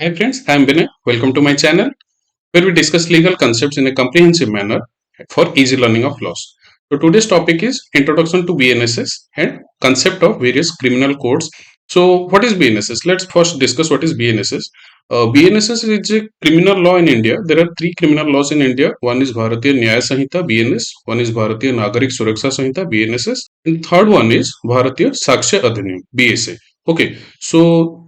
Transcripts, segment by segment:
Hi friends, I am Vinay. Welcome to my channel where we discuss legal concepts in a comprehensive manner for easy learning of laws. So today's topic is Introduction to BNSS and concept of various criminal codes. So what is BNSS? Let's first discuss what is BNSS. BNSS is a criminal law in India. There are three criminal laws in India. One is Bharatiya Nyaya Sanhita (BNS), one is Bharatiya Nagarik Suraksha Sanhita (BNSS), and third one is Bharatiya Sakshya Adhiniyam (BSA). Okay, so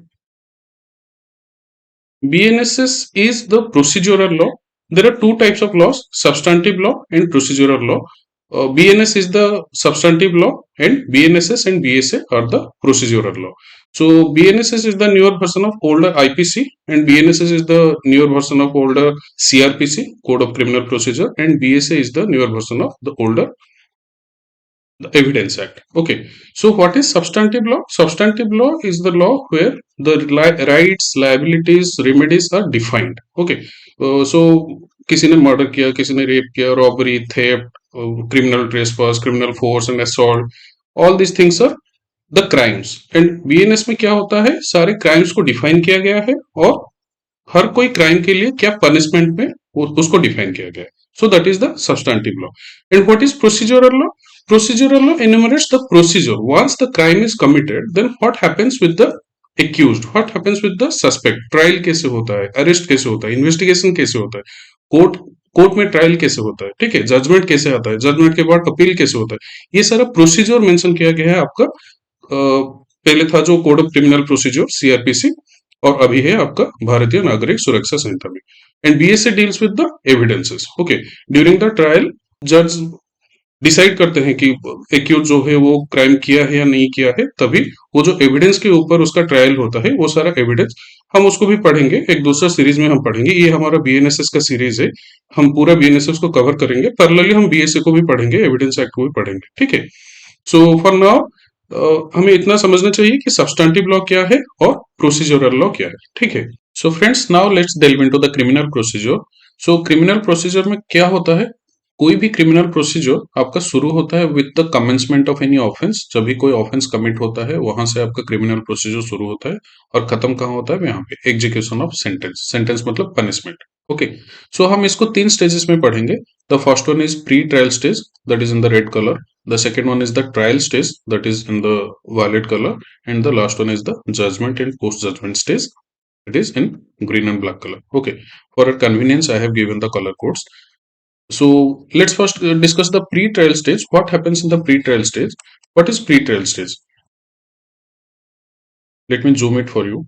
BNSS is the procedural law. There are two types of laws, substantive law and procedural law. BNS is the substantive law and BNSS and BSA are the procedural law. So BNSS is the newer version of older IPC and BNSS is the newer version of older CRPC, Code of Criminal Procedure, and BSA is the newer version of the older the Evidence Act. Okay. So what is substantive law? Substantive law is the law where the rights, liabilities, remedies are defined. Okay. So किसी ने murder किया, किसी ने rape किया, robbery, theft, criminal trespass, criminal force and assault, all these things are the crimes. And BNS में क्या होता है, सारे crimes को define किया गया है और हर कोई क्राइम के लिए क्या पनिशमेंट में उसको डिफाइन किया गया है. So that is the substantive law. And what is procedural law? Procedural law enumerates the procedure. Once the crime is committed, then what happens with the accused? What happens with the suspect? Trial कैसे होता है, arrest कैसे होता है, investigation कैसे होता है, court court में ट्रायल कैसे होता है, ठीक है, जजमेंट कैसे आता है, जजमेंट के बाद अपील कैसे होता है, ये सारा प्रोसीजर मेंशन किया गया है आपका. पहले था जो code of criminal procedure CrPC और अभी है आपका भारतीय नागरिक सुरक्षा संहिता में. And BSA deals with the evidences. Okay. During the trial जज डिसाइड करते हैं कि एक्यूज जो है वो क्राइम किया है या नहीं किया है, तभी वो जो एविडेंस के ऊपर उसका ट्रायल होता है वो सारा एविडेंस हम उसको भी पढ़ेंगे. एक दूसरा सीरीज में हम पढ़ेंगे. ये हमारा बीएनएसएस का सीरीज है. हम पूरा बीएनएसएस को कवर करेंगे. पैरेलली हम बीएसए को भी पढ़ेंगे, एविडेंस एक्ट को भी पढ़ेंगे. ठीक है. सो फॉर नाउ हमें इतना समझना चाहिए कि सब्सटैंटिव लॉ क्या है और प्रोसीजरल लॉ क्या है. ठीक है. So friends, now let's delve into the criminal procedure. So criminal procedure में क्या होता है? कोई भी क्रिमिनल प्रोसीजर आपका शुरू होता है with the commencement of any offence. जब भी कोई ऑफेंस कमिट होता है वहां से आपका क्रिमिनल प्रोसीजर शुरू होता है और खत्म कहाँ होता है? यहाँ पे एग्जीक्यूशन ऑफ सेंटेंस. सेंटेंस मतलब पनिशमेंट. ओके. सो हम इसको तीन स्टेजेस में पढ़ेंगे. The first one is pre trial stage, that is in the red colour. The second one is the trial stage, that is in the violet color, and the last one is the judgment and post-judgment stage, it is in green and black color. Okay, for our convenience, I have given the color codes. So let's first discuss the pre-trial stage. What happens in the pre-trial stage? What is pre-trial stage? Let me zoom it for you.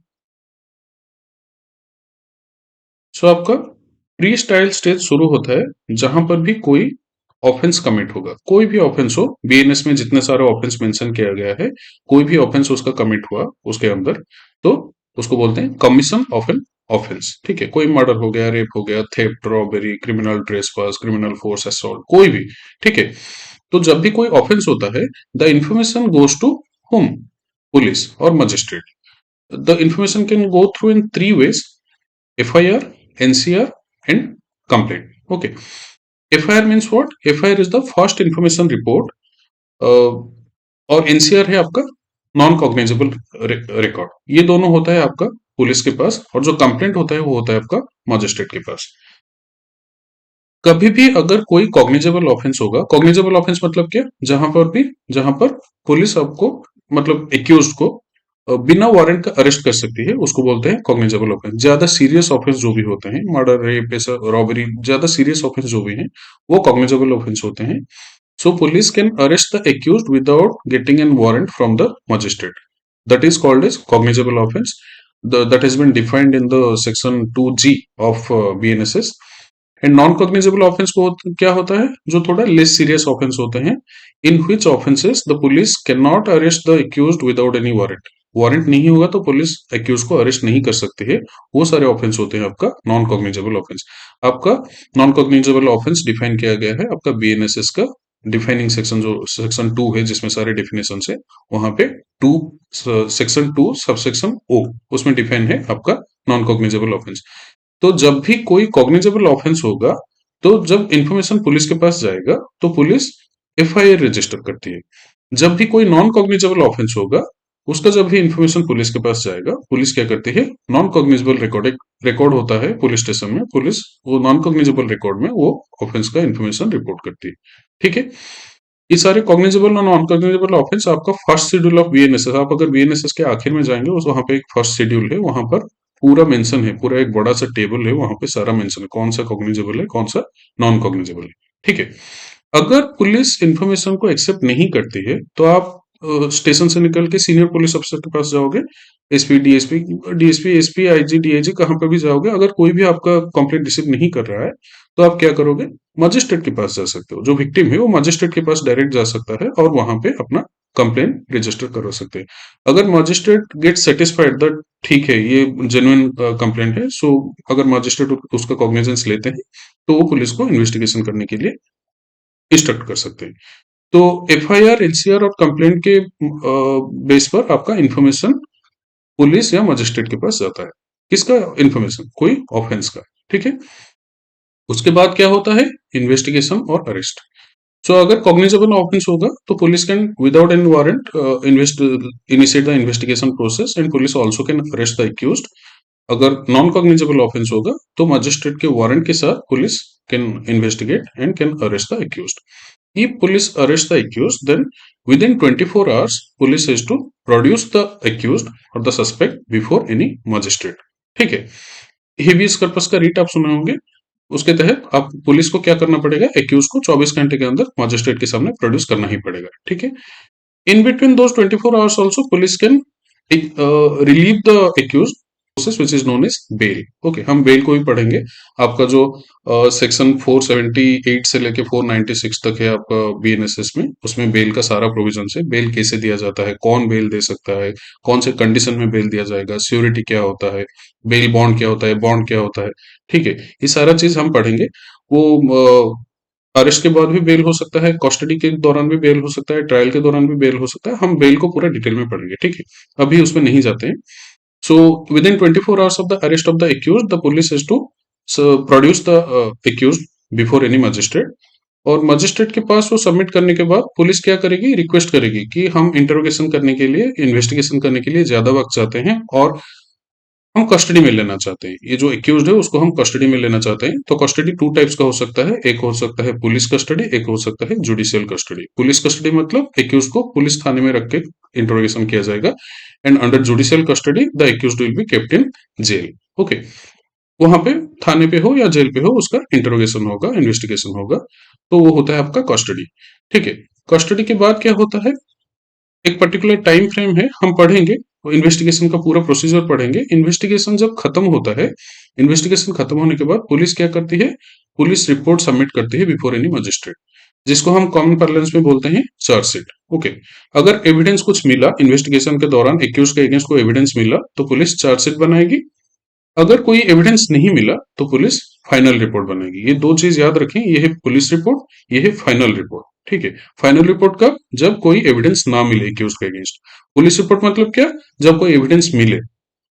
So आपका pre trial stage शुरू होता है जहां पर भी कोई offence commit होगा. कोई भी ऑफेंस हो, बीएनएस में जितने सारे ऑफेंस मेंशन किया गया है, कोई भी ऑफेंस उसका कमिट हुआ उसके अंदर, तो उसको बोलते हैं कमीशन ऑफ एन ऑफेंस. ठीक है. कोई मर्डर हो गया, रेप हो गया, theft, robbery, criminal trespass, criminal force assault, कोई भी. ठीक है. तो जब भी कोई ऑफेंस होता है, the information goes to whom? Police और magistrate. The information can go through in three ways: FIR, NCR, and complaint. Okay. FIR means what? FIR is the first information report और NCR है आपका non cognizable record. ये दोनों होता है आपका police के पास और जो कंप्लेंट होता है वो होता है आपका मजिस्ट्रेट के पास. कभी भी अगर कोई कॉग्निजेबल ऑफेंस होगा, कॉग्निजेबल ऑफेंस मतलब क्या? जहां पर पुलिस आपको मतलब एक्यूज को बिना वारंट का अरेस्ट कर सकती है, उसको बोलते हैं कॉग्निजेबल ऑफेंस. ज्यादा सीरियस ऑफेंस जो भी होते हैं, मर्डर, रेप, ऐसा रॉबरी, ज्यादा सीरियस ऑफेंस जो भी हैं वो कॉग्निजेबल ऑफेंस होते हैं. So police can arrest the accused without getting an warrant from the magistrate. That is called as cognizable offence. That has been defined in the section 2G of BNSS. And non cognizable offence को क्या होता है? जो थोड़ा less serious offence होते हैं, in which offences the police can not arrest the accused without any warrant. Warrant नहीं होगा तो पुलिस एक्यूज को अरेस्ट नहीं कर सकती है. वो सारे ऑफेंस होते हैं आपका नॉन कॉग्निजेबल ऑफेंस. आपका नॉन कॉग्निजेबल ऑफेंस डिफाइन किया गया है आपका बीएनएसएस का डिफाइनिंग सेक्शन, जो सेक्शन 2 है जिसमें सारे डिफिनेशन है, वहां पे सेक्शन 2 सबसेक्शन O, उसमें डिफाइन है आपका नॉन कॉग्निजेबल ऑफेंस. तो जब भी कोई कॉग्निजेबल ऑफेंस होगा, तो जब इंफॉर्मेशन पुलिस के पास जाएगा तो पुलिस FIR रजिस्टर करती है. जब भी कोई नॉन कॉग्निजेबल ऑफेंस होगा उसका जब भी इंफॉर्मेशन पुलिस के पास जाएगा, पुलिस क्या करती है, नॉन कॉग्निजेबल रिकॉर्ड होता है पुलिस स्टेशन में, पुलिस वो नॉन कॉग्निजेबल रिकॉर्ड में वो ऑफेंस का इंफॉर्मेशन रिपोर्ट करती है। ठीक है, ये सारे कॉग्निजेबल और नॉन कॉग्निजेबल ऑफेंस आपका फर्स्ट शेड्यूल ऑफ बीएनएसएस, आप अगर बीएनएसएस के आखिर में जाएंगे उस वहां पे एक फर्स्ट शेड्यूल है, वहां पर पूरा मेंशन है, पूरा एक बड़ा सा टेबल है, वहां पे सारा मेंशन है कौन सा कॉग्निजेबल है कौन सा नॉन कॉग्निजेबल है। ठीक है, अगर पुलिस इंफॉर्मेशन को एक्सेप्ट नहीं करती है तो आप स्टेशन से निकल के सीनियर पुलिस अफसर के पास जाओगे, SP DSP DSP SP IG DIG कहां पे भी जाओगे, अगर कोई भी आपका कंप्लेंट रिसीव नहीं कर रहा है तो आप क्या करोगे, मजिस्ट्रेट के पास जा सकते हो, जो विक्टिम है वो मजिस्ट्रेट के पास डायरेक्ट जा सकता है और वहां पे अपना कंप्लेंट रजिस्टर करवा सकते हैं। अगर मजिस्ट्रेट गेट सेटिस्फाइड दैट ठीक है ये जेन्युइन कंप्लेंट है, सो अगर मजिस्ट्रेट उसका कॉग्निजेंस लेते हैं तो वो पुलिस को इन्वेस्टिगेशन करने के लिए इंस्ट्रक्ट कर सकते हैं। तो एफआईआर एलसीआर और कंप्लेंट के बेस पर आपका इंफॉर्मेशन पुलिस या मजिस्ट्रेट के पास जाता है, किसका इंफॉर्मेशन, कोई ऑफेंस का। ठीक है, उसके बाद क्या होता है, इन्वेस्टिगेशन और अरेस्ट। सो अगर कॉग्निजेबल ऑफेंस होगा तो police can without any warrant invest initiate the investigation process and police also can arrest the accused. अगर नॉन कॉग्निजेबल ऑफेंस होगा तो मजिस्ट्रेट के वारंट के साथ police can investigate and can arrest the accused. If police arrest the accused, then within 24 hours, police has to produce the accused or the suspect before any magistrate. ठीक है, habeas corpus का रीट आप सुने होंगे, उसके तहत आप पुलिस को क्या करना पड़ेगा, एक्यूज को 24 घंटे के अंदर मजिस्ट्रेट के सामने प्रोड्यूस करना ही पड़ेगा। ठीक है, in between those 24 hours also police can relieve the accused process which is known as bail. Okay, हम बेल को भी पढ़ेंगे। आपका जो सेक्शन 478 से लेके 496 तक है आपका बीएनएसएस में, उसमें बेल का सारा प्रोविजन है, बेल कैसे दिया जाता है, कौन बेल दे सकता है, कौन से कंडीशन में बेल दिया जाएगा, श्योरिटी क्या होता है, बेल बॉन्ड क्या होता है, बॉन्ड क्या होता है। ठीक है, ये सारा चीज हम पढ़ेंगे। वो अरेस्ट के बाद भी बेल हो सकता है, कस्टडी के दौरान भी बेल हो सकता है, ट्रायल के दौरान भी बेल हो सकता है, हम बेल को पूरा डिटेल में पढ़ेंगे। ठीक है, अभी उसमें नहीं जाते हैं। So within 24 hours of the arrest of the accused, the police has to produce the accused before any magistrate। और मजिस्ट्रेट के पास वो सबमिट करने के बाद पुलिस क्या करेगी, रिक्वेस्ट करेगी कि हम इंटरोगेशन करने के लिए, इन्वेस्टिगेशन करने के लिए ज्यादा वक्त चाहते हैं और हम कस्टडी में लेना चाहते हैं, ये जो एक्यूज्ड है उसको हम कस्टडी में लेना चाहते हैं। तो कस्टडी टू टाइप्स का हो सकता है, एक हो सकता है पुलिस कस्टडी, एक हो सकता है जुडिशियल कस्टडी। पुलिस कस्टडी मतलब एक्यूज को पुलिस थाने में रख के इंटरोगेशन किया जाएगा, and under judicial custody the accused will be kept in jail. Okay, वहां पे थाने पे हो या जेल पे हो उसका इंटरोगेशन होगा, इन्वेस्टिगेशन होगा, तो वो होता है आपका कस्टडी। ठीक है, कस्टडी के बाद क्या होता है, एक पर्टिकुलर टाइम फ्रेम है, हम पढ़ेंगे इन्वेस्टिगेशन का पूरा प्रोसीजर पढ़ेंगे। इन्वेस्टिगेशन जब खत्म होता है, इन्वेस्टिगेशन खत्म होने के बाद पुलिस क्या करती है, पुलिस रिपोर्ट सबमिट करती है बिफोर एनी मजिस्ट्रेट, जिसको हम कॉमन पार्लेंस में बोलते हैं चार्जशीट। ओके, अगर एविडेंस कुछ मिला इन्वेस्टिगेशन के दौरान, एक्यूज के अगेंस्ट को एविडेंस मिला तो पुलिस चार्जशीट बनाएगी, अगर कोई एविडेंस नहीं मिला तो पुलिस फाइनल रिपोर्ट बनाएगी। ये दो चीज याद रखें, ये है पुलिस रिपोर्ट, ये है फाइनल रिपोर्ट। ठीक है, फाइनल रिपोर्ट कब, जब कोई एविडेंस ना मिले कि उसके अगेंस्ट। पुलिस रिपोर्ट मतलब क्या, जब कोई एविडेंस मिले।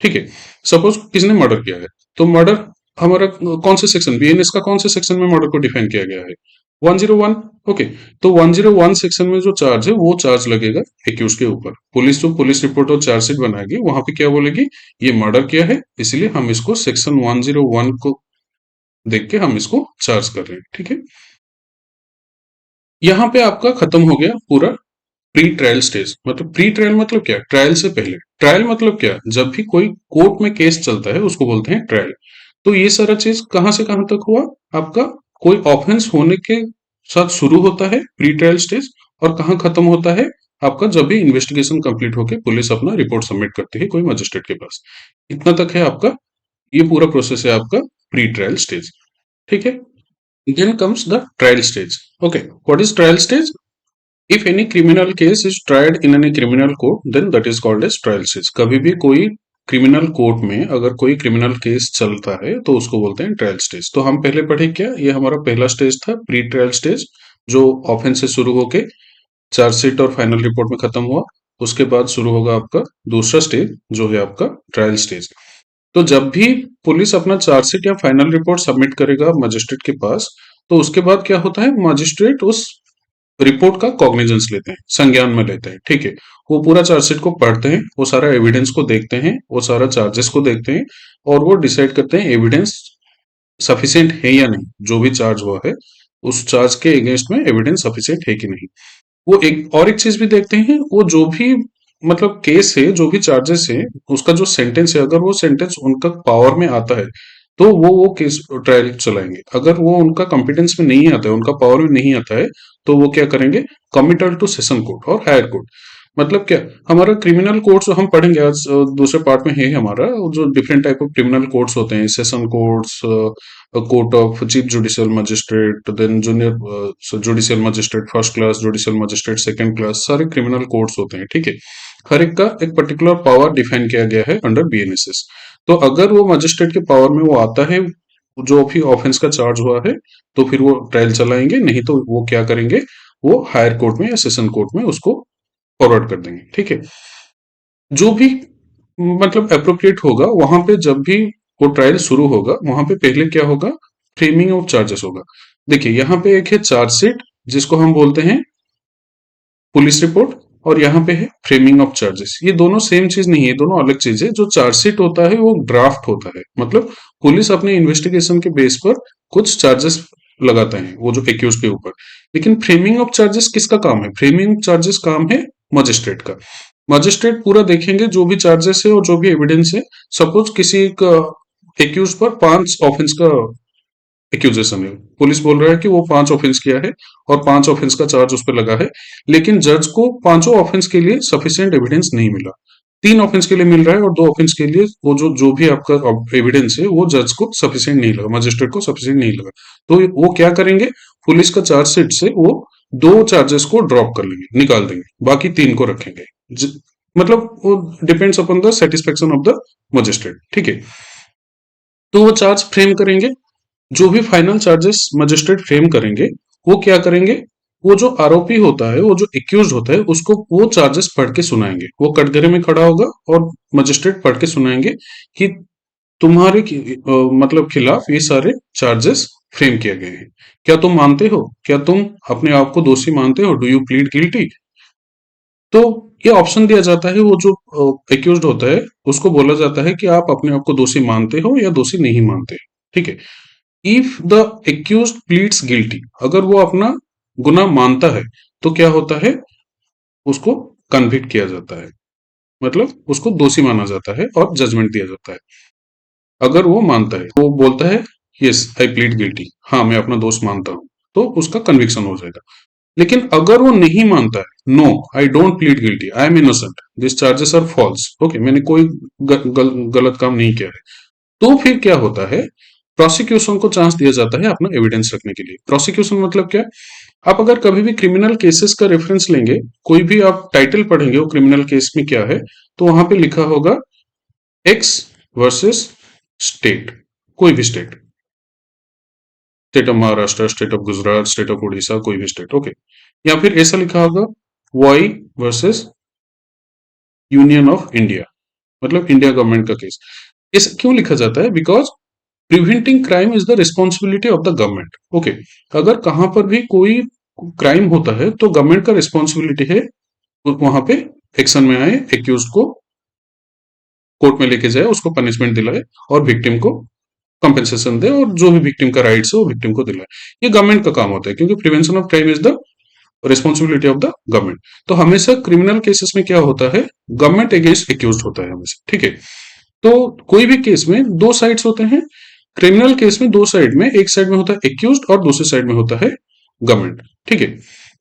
ठीक है, सपोज किसने मर्डर किया है, तो मर्डर हमारा कौन से सेक्शन, बीएनएस का कौन से सेक्शन में मर्डर को डिफाइन किया गया है, 101। ओके, तो 101 सेक्शन में जो चार्ज है वो चार्ज लगेगा एक्यूज के ऊपर। पुलिस जो पुलिस रिपोर्ट और चार्जशीट बनाएगी वहां पे क्या बोलेगी, ये मर्डर किया है इसलिए हम इसको सेक्शन 101 को देख के हम इसको चार्ज कर रहे हैं। ठीक है, यहाँ पे आपका खत्म हो गया पूरा प्री ट्रायल स्टेज। मतलब प्री ट्रायल मतलब क्या, ट्रायल से पहले। ट्रायल मतलब क्या, जब भी कोई कोर्ट में केस चलता है उसको बोलते हैं ट्रायल। तो ये सारा चीज कहां से कहां तक हुआ आपका, कोई ऑफेंस होने के साथ शुरू होता है प्री ट्रायल स्टेज, और कहां खत्म होता है आपका, जब भी इन्वेस्टिगेशन कंप्लीट होकर पुलिस अपना रिपोर्ट सबमिट करती है कोई मजिस्ट्रेट के पास। इतना तक है आपका, ये पूरा प्रोसेस है आपका प्री ट्रायल स्टेज। ठीक है, then comes the trial stage। Okay, what is trial stage? If any criminal case is tried in any criminal court, then that is called as trial stage। कभी भी कोई criminal court में अगर कोई criminal case चलता है तो उसको बोलते हैं ट्रायल स्टेज। तो हम पहले पढ़े क्या, ये हमारा पहला स्टेज था प्री ट्रायल स्टेज, जो ऑफेंस से शुरू होके चार्जशीट और फाइनल रिपोर्ट में खत्म हुआ। उसके बाद शुरू होगा आपका दूसरा स्टेज जो है आपका ट्रायल स्टेज। तो जब भी पुलिस अपना चार्जशीट या फाइनल रिपोर्ट सबमिट करेगा मजिस्ट्रेट के पास, तो उसके बाद क्या होता है, मजिस्ट्रेट उस रिपोर्ट का कॉग्निजेंस लेते हैं, संज्ञान में लेते हैं, ठीक है। वो पूरा चार्जशीट को पढ़ते हैं, वो सारा एविडेंस को देखते हैं, वो सारा चार्जेस को देखते हैं, और वो डिसाइड करते हैं एविडेंस सफिशिएंट है या नहीं। जो भी चार्ज हुआ है उस चार्ज के अगेंस्ट में एविडेंस सफिशिएंट है कि नहीं। वो एक चीज भी देखते हैं, वो जो भी मतलब केस है, जो भी चार्जेस है, उसका जो सेंटेंस है, अगर वो सेंटेंस उनका पावर में आता है तो वो केस ट्रायल चलाएंगे। अगर वो उनका कॉम्पिटेंस में नहीं आता है, उनका पावर में नहीं आता है, तो वो क्या करेंगे, कमिटल टू सेशन कोर्ट और हायर कोर्ट। मतलब क्या, हमारा क्रिमिनल कोर्ट्स जो हम पढ़ेंगे आज दूसरे पार्ट में है हमारा, जो different type of criminal courts होते हैं, session courts, court of chief judicial magistrate, then junior judicial magistrate first class, judicial magistrate second class, सारे क्रिमिनल कोर्ट्स होते हैं, ठीक है। हर एक का एक पर्टिकुलर पावर डिफाइन किया गया है अंडर बीएनएसएस। तो अगर वो मजिस्ट्रेट के पावर में वो आता है, जो भी ऑफेंस का चार्ज हुआ है, तो फिर वो ट्रायल चलाएंगे, नहीं तो वो क्या करेंगे, वो हायर कोर्ट में या सेशन कोर्ट में उसको फॉरवर्ड कर देंगे, ठीक है। जो भी मतलब अप्रोप्रिएट होगा वहां पे, जब भी वो ट्रायल शुरू होगा वहां पे पहले क्या होगा, फ्रेमिंग ऑफ चार्जेस होगा। देखिए यहाँ पे एक है चार्जशीट, जिसको हम बोलते हैं पुलिस रिपोर्ट, और यहाँ पे है फ्रेमिंग ऑफ चार्जेस। ये दोनों सेम चीज नहीं है, दोनों अलग चीज है। जो चार्जशीट होता है वो ड्राफ्ट होता है, मतलब पुलिस अपने इन्वेस्टिगेशन के बेस पर कुछ चार्जेस लगाते हैं वो जो एक्यूज के ऊपर। लेकिन फ्रेमिंग ऑफ चार्जेस किसका काम है, फ्रेमिंग ऑफ चार्जेस काम है मजिस्ट्रेट का। मजिस्ट्रेट पूरा देखेंगे जो भी चार्जेस है और जो भी एविडेंस है। सपोज किसी का एक्यूज पर 5 ऑफेंस का एक्यूजेशन है, पुलिस बोल रहा है कि वो 5 ऑफेंस किया है और 5 ऑफेंस का चार्ज उस पर लगा है, लेकिन जज को पांचों ऑफेंस के लिए सफिशिएंट एविडेंस नहीं मिला। 3 ऑफेंस के लिए मिल रहा है और 2 ऑफेंस के लिए वो जो जो भी आपका एविडेंस है वो जज को सफिशिएंट नहीं लगा, मजिस्ट्रेट को सफिशिएंट नहीं लगा। तो वो क्या करेंगे, पुलिस का चार्जशीट से वो 2 चार्जेस को ड्रॉप कर लेंगे, निकाल देंगे, बाकी 3 को रखेंगे। मतलब वो depends upon the satisfaction of the magistrate, ठीक है। तो वो चार्ज फ्रेम करेंगे। जो भी फाइनल चार्जेस मजिस्ट्रेट फ्रेम करेंगे, वो क्या करेंगे, वो जो आरोपी होता है, वो जो एक्यूज होता है, उसको वो चार्जेस पढ़ के सुनाएंगे। वो कटघरे में खड़ा होगा और मजिस्ट्रेट पढ़ के सुनाएंगे कि तुम्हारे मतलब खिलाफ ये सारे चार्जेस फ्रेम किए गए हैं। क्या तुम मानते हो, क्या तुम अपने आप को दोषी मानते हो, डू यू प्लीड गिल्टी। तो ये ऑप्शन दिया जाता है, वो जो एक्यूज्ड होता है उसको बोला जाता है कि आप अपने आप को दोषी मानते हो या दोषी नहीं मानते, ठीक है। If the accused pleads guilty, अगर वो अपना गुनाह मानता है, तो क्या होता है, उसको कन्विक्ट किया जाता है, मतलब उसको दोषी माना जाता है और जजमेंट दिया जाता है। अगर वो मानता है, वो बोलता है यस आई प्लीड गिल्टी, हाँ मैं अपना दोष मानता हूं, तो उसका कन्विक्शन हो जाएगा। लेकिन अगर वो नहीं मानता है, no I don't plead guilty, I am innocent, this charges are false, okay मैंने कोई गलत काम नहीं किया है, तो फिर क्या होता है, प्रोसिक्यूशन को चांस दिया जाता है अपना एविडेंस रखने के लिए। प्रोसिक्यूशन मतलब क्या, आप अगर कभी भी क्रिमिनल केसेस का रेफरेंस लेंगे, कोई भी आप टाइटल पढ़ेंगे वो क्रिमिनल केस में क्या है, तो वहां पे लिखा होगा एक्स वर्सेस स्टेट, कोई भी state, state of Maharashtra, state of Gujarat, state of Orissa, कोई भी स्टेट, ओके। या फिर ऐसा लिखा होगा Y versus union of India, मतलब इंडिया गवर्नमेंट का केस। इस क्यों लिखा जाता है, because preventing crime is the responsibility of the government, okay. अगर कहां पर भी कोई क्राइम होता है तो गवर्नमेंट का रिस्पॉन्सिबिलिटी है वहां पे एक्शन में आए, एक्यूज को कोर्ट में लेके जाए, उसको पनिशमेंट दिलाए और विक्टिम को कंपेंसेशन दे, और जो भी विक्टिम का राइट्स है वो विक्टिम को दिलाए। ये गवर्नमेंट का काम होता है, क्योंकि prevention of crime is the responsibility of the government. तो हमेशा क्रिमिनल केसेस में क्या होता है, गवर्नमेंट अगेंस्ट एक्यूज होता है हमेशा, ठीक है। तो कोई भी केस में 2 साइड्स होते हैं। क्रिमिनल केस में 2 साइड में, एक साइड में होता है एक्यूज्ड और दूसरे साइड में होता है गवर्नमेंट, ठीक है।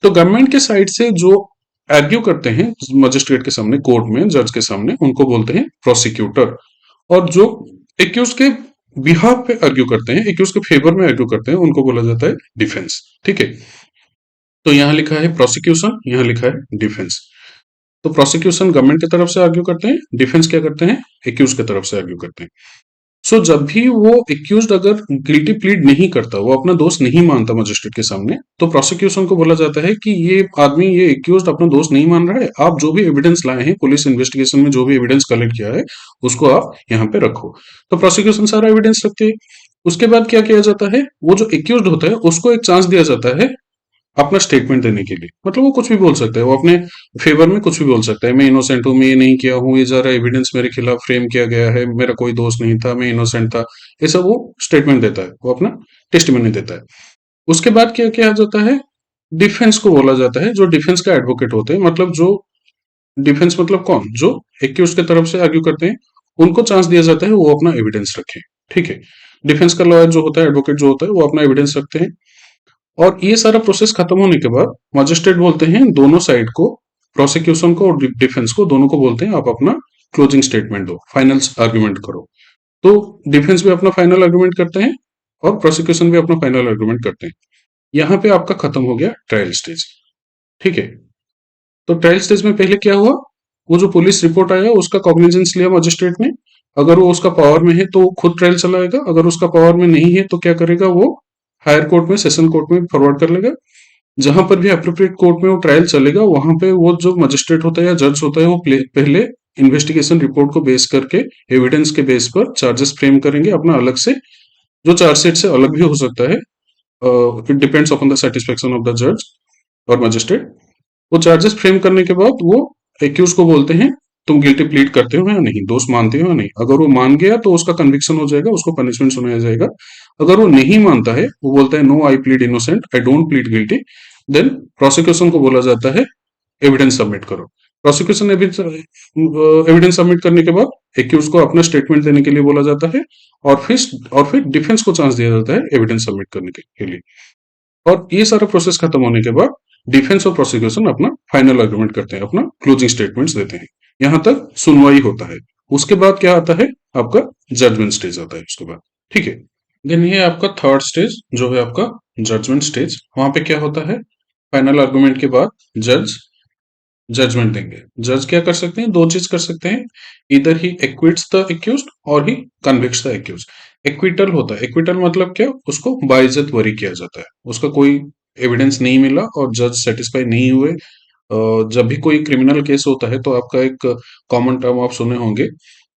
तो गवर्नमेंट के साइड से जो आर्ग्यू करते हैं मजिस्ट्रेट के सामने, कोर्ट में जज के सामने, उनको बोलते हैं प्रोसिक्यूटर। और जो एक्यूज के बिहाफ पे आर्ग्यू करते हैं, एक्यूज के फेवर में आर्ग्यू करते हैं, उनको बोला जाता है डिफेंस, ठीक है। तो यहां लिखा है प्रोसिक्यूशन, यहां लिखा है डिफेंस। तो प्रोसिक्यूशन गवर्नमेंट की तरफ से आर्ग्यू करते हैं, डिफेंस क्या करते हैं, एक्यूज की तरफ से आर्ग्यू करते हैं। सो जब भी वो एक्यूज्ड अगर गिल्टी प्लीड नहीं करता, वो अपना दोष नहीं मानता मजिस्ट्रेट के सामने, तो प्रोसिक्यूशन को बोला जाता है कि ये आदमी, ये एक्यूज्ड अपना दोष नहीं मान रहा है, आप जो भी एविडेंस लाए हैं, पुलिस इन्वेस्टिगेशन में जो भी एविडेंस कलेक्ट किया है, उसको आप यहाँ पे रखो। तो प्रोसिक्यूशन सारा एविडेंस रखती है। उसके बाद क्या किया जाता है, वो जो एक्यूज्ड होता है उसको एक चांस दिया जाता है अपना स्टेटमेंट देने के लिए। मतलब वो कुछ भी बोल सकता है, वो अपने फेवर में कुछ भी बोल सकता है, मैं इनोसेंट हूँ, मैं ये नहीं किया हूँ, ये सारा एविडेंस मेरे खिलाफ फ्रेम किया गया है, मेरा कोई दोष नहीं था, मैं इनोसेंट था, ऐसा वो स्टेटमेंट देता है, वो अपना टेस्टिमनी देता है। उसके बाद क्या क्या आ जाता है, डिफेंस को बोला जाता है, जो डिफेंस का एडवोकेट होते हैं, मतलब जो डिफेंस मतलब कौन, जो एक्यूज के तरफ से आर्ग्यू करते हैं, उनको चांस दिया जाता है वो अपना एविडेंस रखें। ठीक है, डिफेंस का लॉयर जो होता है, एडवोकेट जो होता है, वो अपना एविडेंस रखते हैं। और ये सारा प्रोसेस खत्म होने के बाद मजिस्ट्रेट बोलते हैं दोनों साइड को, प्रोसिक्यूशन को और डिफेंस को, दोनों को बोलते हैं आप अपना क्लोजिंग स्टेटमेंट दो, फाइनल आर्ग्यूमेंट करो। तो डिफेंस भी अपना फाइनल आर्ग्यूमेंट करते हैं और प्रोसिक्यूशन भी अपना फाइनल आर्ग्यूमेंट करते हैं। यहाँ पे आपका खत्म हो गया ट्रायल स्टेज। ठीक है, तो ट्रायल स्टेज में पहले क्या हुआ, वो जो पुलिस रिपोर्ट आया उसका कॉग्निजेंस लिया मजिस्ट्रेट ने। अगर वो उसका पावर में है तो वो खुद ट्रायल चलाएगा, अगर उसका पावर में नहीं है तो क्या करेगा, वो हायर कोर्ट में, सेशन कोर्ट में फॉरवर्ड कर लेगा। जहां पर भी अप्रोप्रिएट कोर्ट में वो ट्रायल चलेगा, वहां पे वो जो मजिस्ट्रेट होता है या जज होता है, वो पहले इन्वेस्टिगेशन रिपोर्ट को बेस करके, एविडेंस के बेस पर चार्जेस फ्रेम करेंगे अपना अलग से, जो चार्जशीट से अलग भी हो सकता है। It depends upon the satisfaction of the जज और मजिस्ट्रेट। वो चार्जेस फ्रेम करने के बाद वो एक्यूज को बोलते हैं तुम गिल्टी प्लीड करते हो या नहीं, दोष मानते हो या नहीं। अगर वो मान गया तो उसका कन्विक्शन हो जाएगा, उसको पनिशमेंट सुनाया जाएगा। अगर वो नहीं मानता है, वो बोलता है no I plead innocent, I don't plead guilty, then prosecution को बोला जाता है एविडेंस सबमिट करो। प्रोसिक्यूशन एविडेंस सबमिट करने के बाद एक्यूज को अपना स्टेटमेंट देने के लिए बोला जाता है, और फिर डिफेंस को चांस दिया जाता है एविडेंस सबमिट करने के लिए। और ये सारा प्रोसेस खत्म होने के बाद डिफेंस और प्रोसिक्यूशन अपना फाइनल आर्गुमेंट करते हैं, अपना क्लोजिंग स्टेटमेंट्स देते हैं। यहां तक सुनवाई होता है। उसके बाद क्या आता है, आपका जजमेंट स्टेज आता है उसके बाद। ठीक है, देन ये आपका थर्ड स्टेज जो है आपका जजमेंट स्टेज। वहां पे क्या होता है, फाइनल आर्गुमेंट के बाद जज जजमेंट देंगे। जज क्या कर सकते हैं, दो चीज कर सकते हैं, इधर ही एक्विट्स द एक्यूज्ड और ही कन्विक्ट्स द एक्यूज्ड। एक्विटल होता है, एक्विटल मतलब क्या, उसको बाइज्जत वरी किया जाता है, उसका कोई एविडेंस नहीं मिला और जज सेटिस्फाई नहीं हुए। जब भी कोई क्रिमिनल केस होता है तो आपका एक कॉमन टर्म आप सुने होंगे,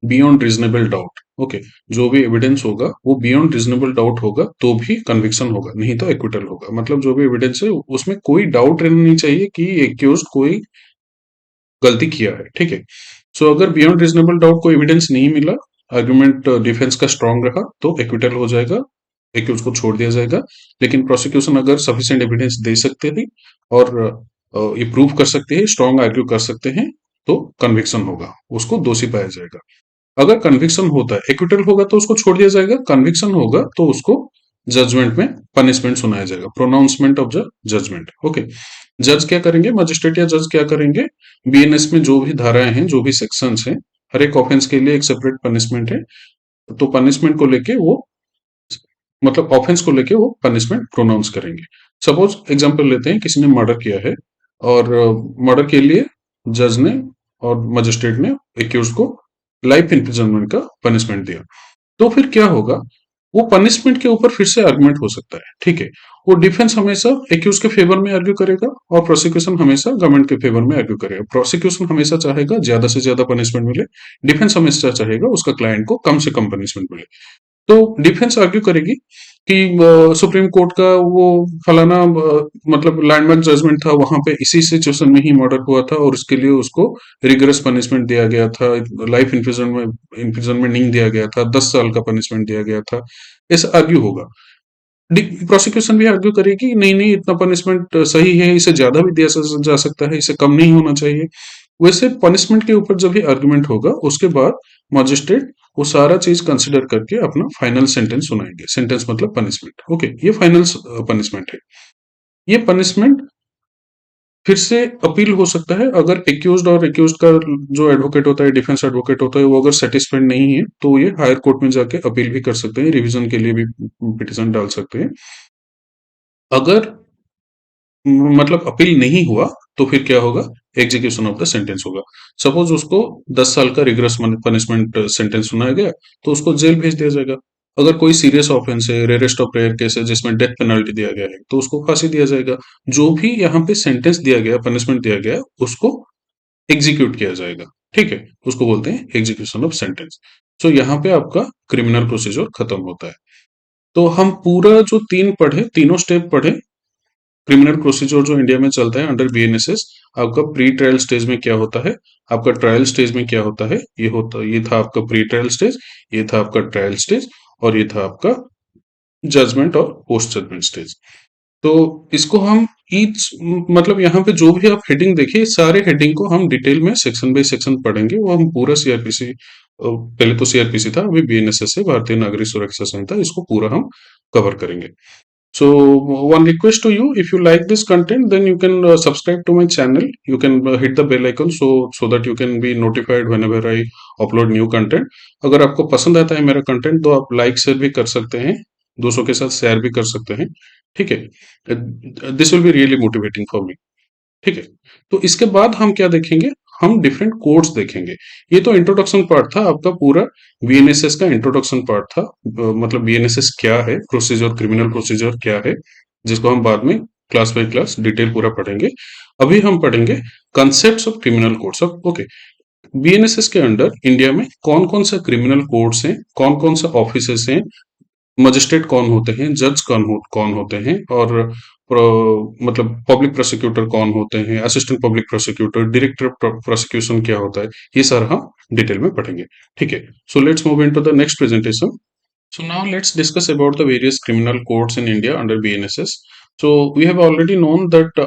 बियॉन्ड रीजनेबल डाउट। ओके, जो भी एविडेंस होगा वो बियॉन्ड रीजनेबल डाउट होगा तो भी कन्विक्शन होगा, नहीं तो एक्विटल होगा। मतलब जो भी एविडेंस है उसमें कोई डाउट रहना नहीं चाहिए कि एक्यूज कोई गलती किया है। ठीक है, सो अगर बियॉन्ड रीजनेबल डाउट कोई एविडेंस नहीं मिला, आर्गुमेंट डिफेंस का स्ट्रांग रहा, तो एक्विटल हो जाएगा, एक्यूज को छोड़ दिया जाएगा। लेकिन प्रोसिक्यूशन अगर सफिशिएंट एविडेंस दे सकते हैं और ये प्रूव कर सकते हैं, स्ट्रांग आर्ग्यू कर सकते हैं, तो कन्विक्शन होगा, उसको दोषी पाया जाएगा। अगर कन्विक्शन होता है, एक्विटल होगा तो उसको छोड़ दिया जाएगा, कन्विक्शन होगा तो उसको जजमेंट में पनिशमेंट सुनाया जाएगा, pronouncement of the judgment. Okay, जज क्या करेंगे, मजिस्ट्रेट या जज क्या करेंगे, बीएनएस में जो भी धाराएं हैं, जो भी सेक्शंस हैं, हर एक ऑफेंस के लिए एक सेपरेट पनिशमेंट है। तो पनिशमेंट को लेके वो, मतलब ऑफेंस को लेके वो पनिशमेंट प्रोनाउंस करेंगे। सपोज एग्जांपल लेते हैं, किसी ने मर्डर किया है और मर्डर के लिए जज ने और मजिस्ट्रेट ने एक्यूज को लाइफ इम्प्रिजनमेंट का पनिशमेंट दिया। तो फिर क्या होगा, वो पनिशमेंट के ऊपर फिर से आर्गुमेंट हो सकता है। ठीक है, वो डिफेंस हमेशा एक्यूज के फेवर में आर्ग्यू करेगा और प्रोसिक्यूशन हमेशा गवर्नमेंट के फेवर में आर्ग्यू करेगा। प्रोसिक्यूशन हमेशा चाहेगा ज्यादा से ज्यादा पनिशमेंट मिले, डिफेंस हमेशा चाहेगा उसका क्लाइंट को कम से कम पनिशमेंट मिले। तो डिफेंस आर्ग्यू करेगी कि सुप्रीम कोर्ट का वो फलाना मतलब लैंडमार्क जजमेंट था, वहां पे इसी सिचुएशन में ही मर्डर हुआ था और उसके लिए उसको रिगरस पनिशमेंट दिया गया था, लाइफ इम्प्रिजनमेंट नहीं दिया गया था, 10 साल का पनिशमेंट दिया गया था। ऐसा आर्ग्यू होगा। प्रोसिक्यूशन भी आर्ग्यू करेगी नहीं नहीं, इतना पनिशमेंट सही है, इसे ज्यादा भी दिया जा सकता है, इसे कम नहीं होना चाहिए। वैसे पनिशमेंट के ऊपर जब भी आर्गुमेंट होगा, उसके बाद मजिस्ट्रेट वो सारा चीज कंसिडर करके अपना फाइनल सेंटेंस सुनाएंगे। सेंटेंस मतलब पनिशमेंट। ओके, ये फाइनल पनिशमेंट है। ये पनिशमेंट फिर से अपील हो सकता है, अगर एक्यूज्ड और एक्यूज्ड का जो एडवोकेट होता है, डिफेंस एडवोकेट होता है, वो अगर सेटिस्फाइड नहीं है तो ये हायर कोर्ट में जाके अपील भी कर सकते हैं, रिवीजन के लिए भी पिटिशन डाल सकते हैं। अगर मतलब अपील नहीं हुआ तो फिर क्या होगा, एग्जीक्यूशन ऑफ द सेंटेंस होगा। सपोज उसको 10 साल का रिग्रेस पनिशमेंट सेंटेंस सुनाया गया, तो उसको जेल भेज दिया जाएगा। अगर कोई सीरियस ऑफेंस है, रेयरेस्ट ऑफ रेयर केस है जिसमें डेथ पेनल्टी दिया गया है, तो उसको फांसी दिया जाएगा। जो भी यहाँ पे सेंटेंस दिया गया, पनिशमेंट दिया गया, उसको एग्जीक्यूट किया जाएगा। ठीक है, उसको बोलते हैं एग्जीक्यूशन ऑफ सेंटेंस। तो यहाँ पे आपका क्रिमिनल प्रोसीजर खत्म होता है। तो हम पूरा जो तीनों स्टेप पढ़े, क्रिमिनल प्रोसीजर जो इंडिया में चलता है अंडर बीएनएसएस, आपका प्री ट्रायल स्टेज में क्या होता है, आपका ट्रायल स्टेज में क्या होता है, ये था आपका प्री ट्रायल स्टेज, ये था आपका ट्रायल स्टेज, और ये था आपका जजमेंट और पोस्ट जजमेंट स्टेज। तो इसको हम ईच मतलब यहाँ पे जो भी आप हेडिंग देखिए, सारे हेडिंग को हम डिटेल में सेक्शन बाय सेक्शन पढ़ेंगे। वो हम पूरा सीआरपीसी, पहले तो सीआरपीसी था, अभी बीएनएसएस है, भारतीय नागरिक सुरक्षा संहिता, इसको पूरा हम कवर करेंगे। So one request to you, if you like this content, then you can subscribe to my channel. You can hit the bell icon so that you can be notified whenever I upload new content. अगर आपको पसंद आता है मेरा content तो आप like share भी कर सकते हैं, दूसरों के साथ शेयर भी कर सकते हैं, ठीक है। This will be really motivating for me, ठीक है। तो इसके बाद हम क्या देखेंगे, हम डिफरेंट कोड्स देखेंगे। ये तो इंट्रोडक्शन पार्ट था आपका पूरा, बीएनएसएस का इंट्रोडक्शन पार्ट था। मतलब बीएनएसएस क्या है, प्रोसीजर, क्रिमिनल प्रोसीजर क्या है, जिसको हम बाद में क्लास बाय क्लास डिटेल पूरा पढ़ेंगे। अभी हम पढ़ेंगे concept of criminal codes of, okay. BNSS के अंडर इंडिया में कौन कौन सा क्रिमिनल कोड्स हैं, कौन कौन सा ऑफिसेस हैं, मजिस्ट्रेट कौन होते हैं, जज कौन होते हैं, और मतलब पब्लिक प्रोसिक्यूटर कौन होते हैं, assistant public prosecutor, director prosecution क्या होता है, ये सारा हम डिटेल में पढ़ेंगे, ठीक है। So let's move into the next presentation. So now let's discuss about the various criminal courts in India under BNSS. So we have already known that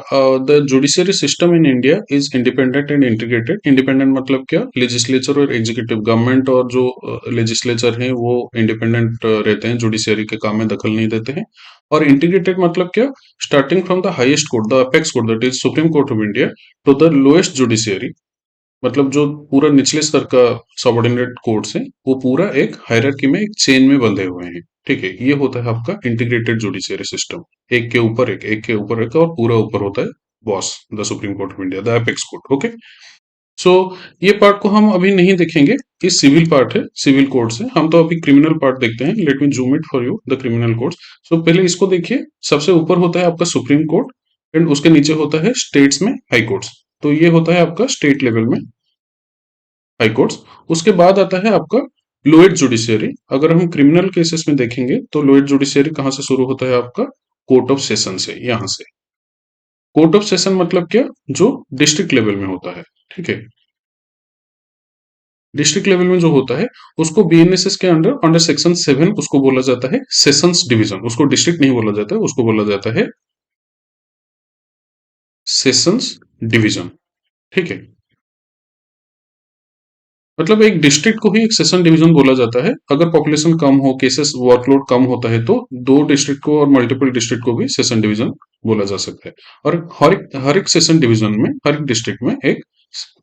the judiciary system in India is independent and integrated. Independent मतलब क्या, legislature और executive government और जो legislature हैं वो independent रहते हैं, judiciary के काम में दखल नहीं देते हैं। और integrated मतलब क्या, starting from the highest court, the apex court, that is Supreme Court of India, to the lowest judiciary, मतलब जो पूरा निचले स्तर का सबऑर्डिनेट कोर्ट्स है, वो पूरा एक हायरार्की में, एक चेन में बंधे हुए हैं, ठीक है। ये होता है आपका इंटीग्रेटेड जुडिशियरी सिस्टम, एक के ऊपर एक, एक के ऊपर एक, और पूरा ऊपर होता है boss, the supreme court of India, the apex court, okay. So ये पार्ट को हम अभी नहीं देखेंगे, ये सिविल पार्ट है, सिविल कोर्ट्स है। हम तो अभी क्रिमिनल पार्ट देखते हैं। Let me zoom it for you, the criminal courts. So पहले इसको देखिए, सबसे ऊपर होता है आपका सुप्रीम कोर्ट, एंड उसके नीचे होता है स्टेट्स में हाई कोर्ट्स। तो ये होता है आपका स्टेट लेवल में हाई कोर्ट्स। उसके बाद आता है आपका लोएट जुडिशियरी। अगर हम क्रिमिनल केसेस में देखेंगे तो लोएट जुडिशियरी कहां से शुरू होता है आपका, कोर्ट ऑफ सेशन से, यहां से। कोर्ट ऑफ सेशन मतलब क्या, जो डिस्ट्रिक्ट लेवल में होता है, ठीक है। डिस्ट्रिक्ट लेवल में जो होता है उसको बीएनएसएस के अंडर, अंडर सेक्शन 7, उसको बोला जाता है सेशंस डिवीजन। उसको डिस्ट्रिक्ट नहीं बोला जाता है, उसको बोला जाता है सेशंस डिवीजन, ठीक है। मतलब एक डिस्ट्रिक्ट को ही एक सेशन डिवीजन बोला जाता है। अगर पॉपुलेशन कम हो, केसेस वर्कलोड कम होता है, तो दो डिस्ट्रिक्ट को और मल्टीपल डिस्ट्रिक्ट को भी सेशन डिवीजन बोला जा सकता है। और हर एक सेशन डिवीजन में, हर एक डिस्ट्रिक्ट में एक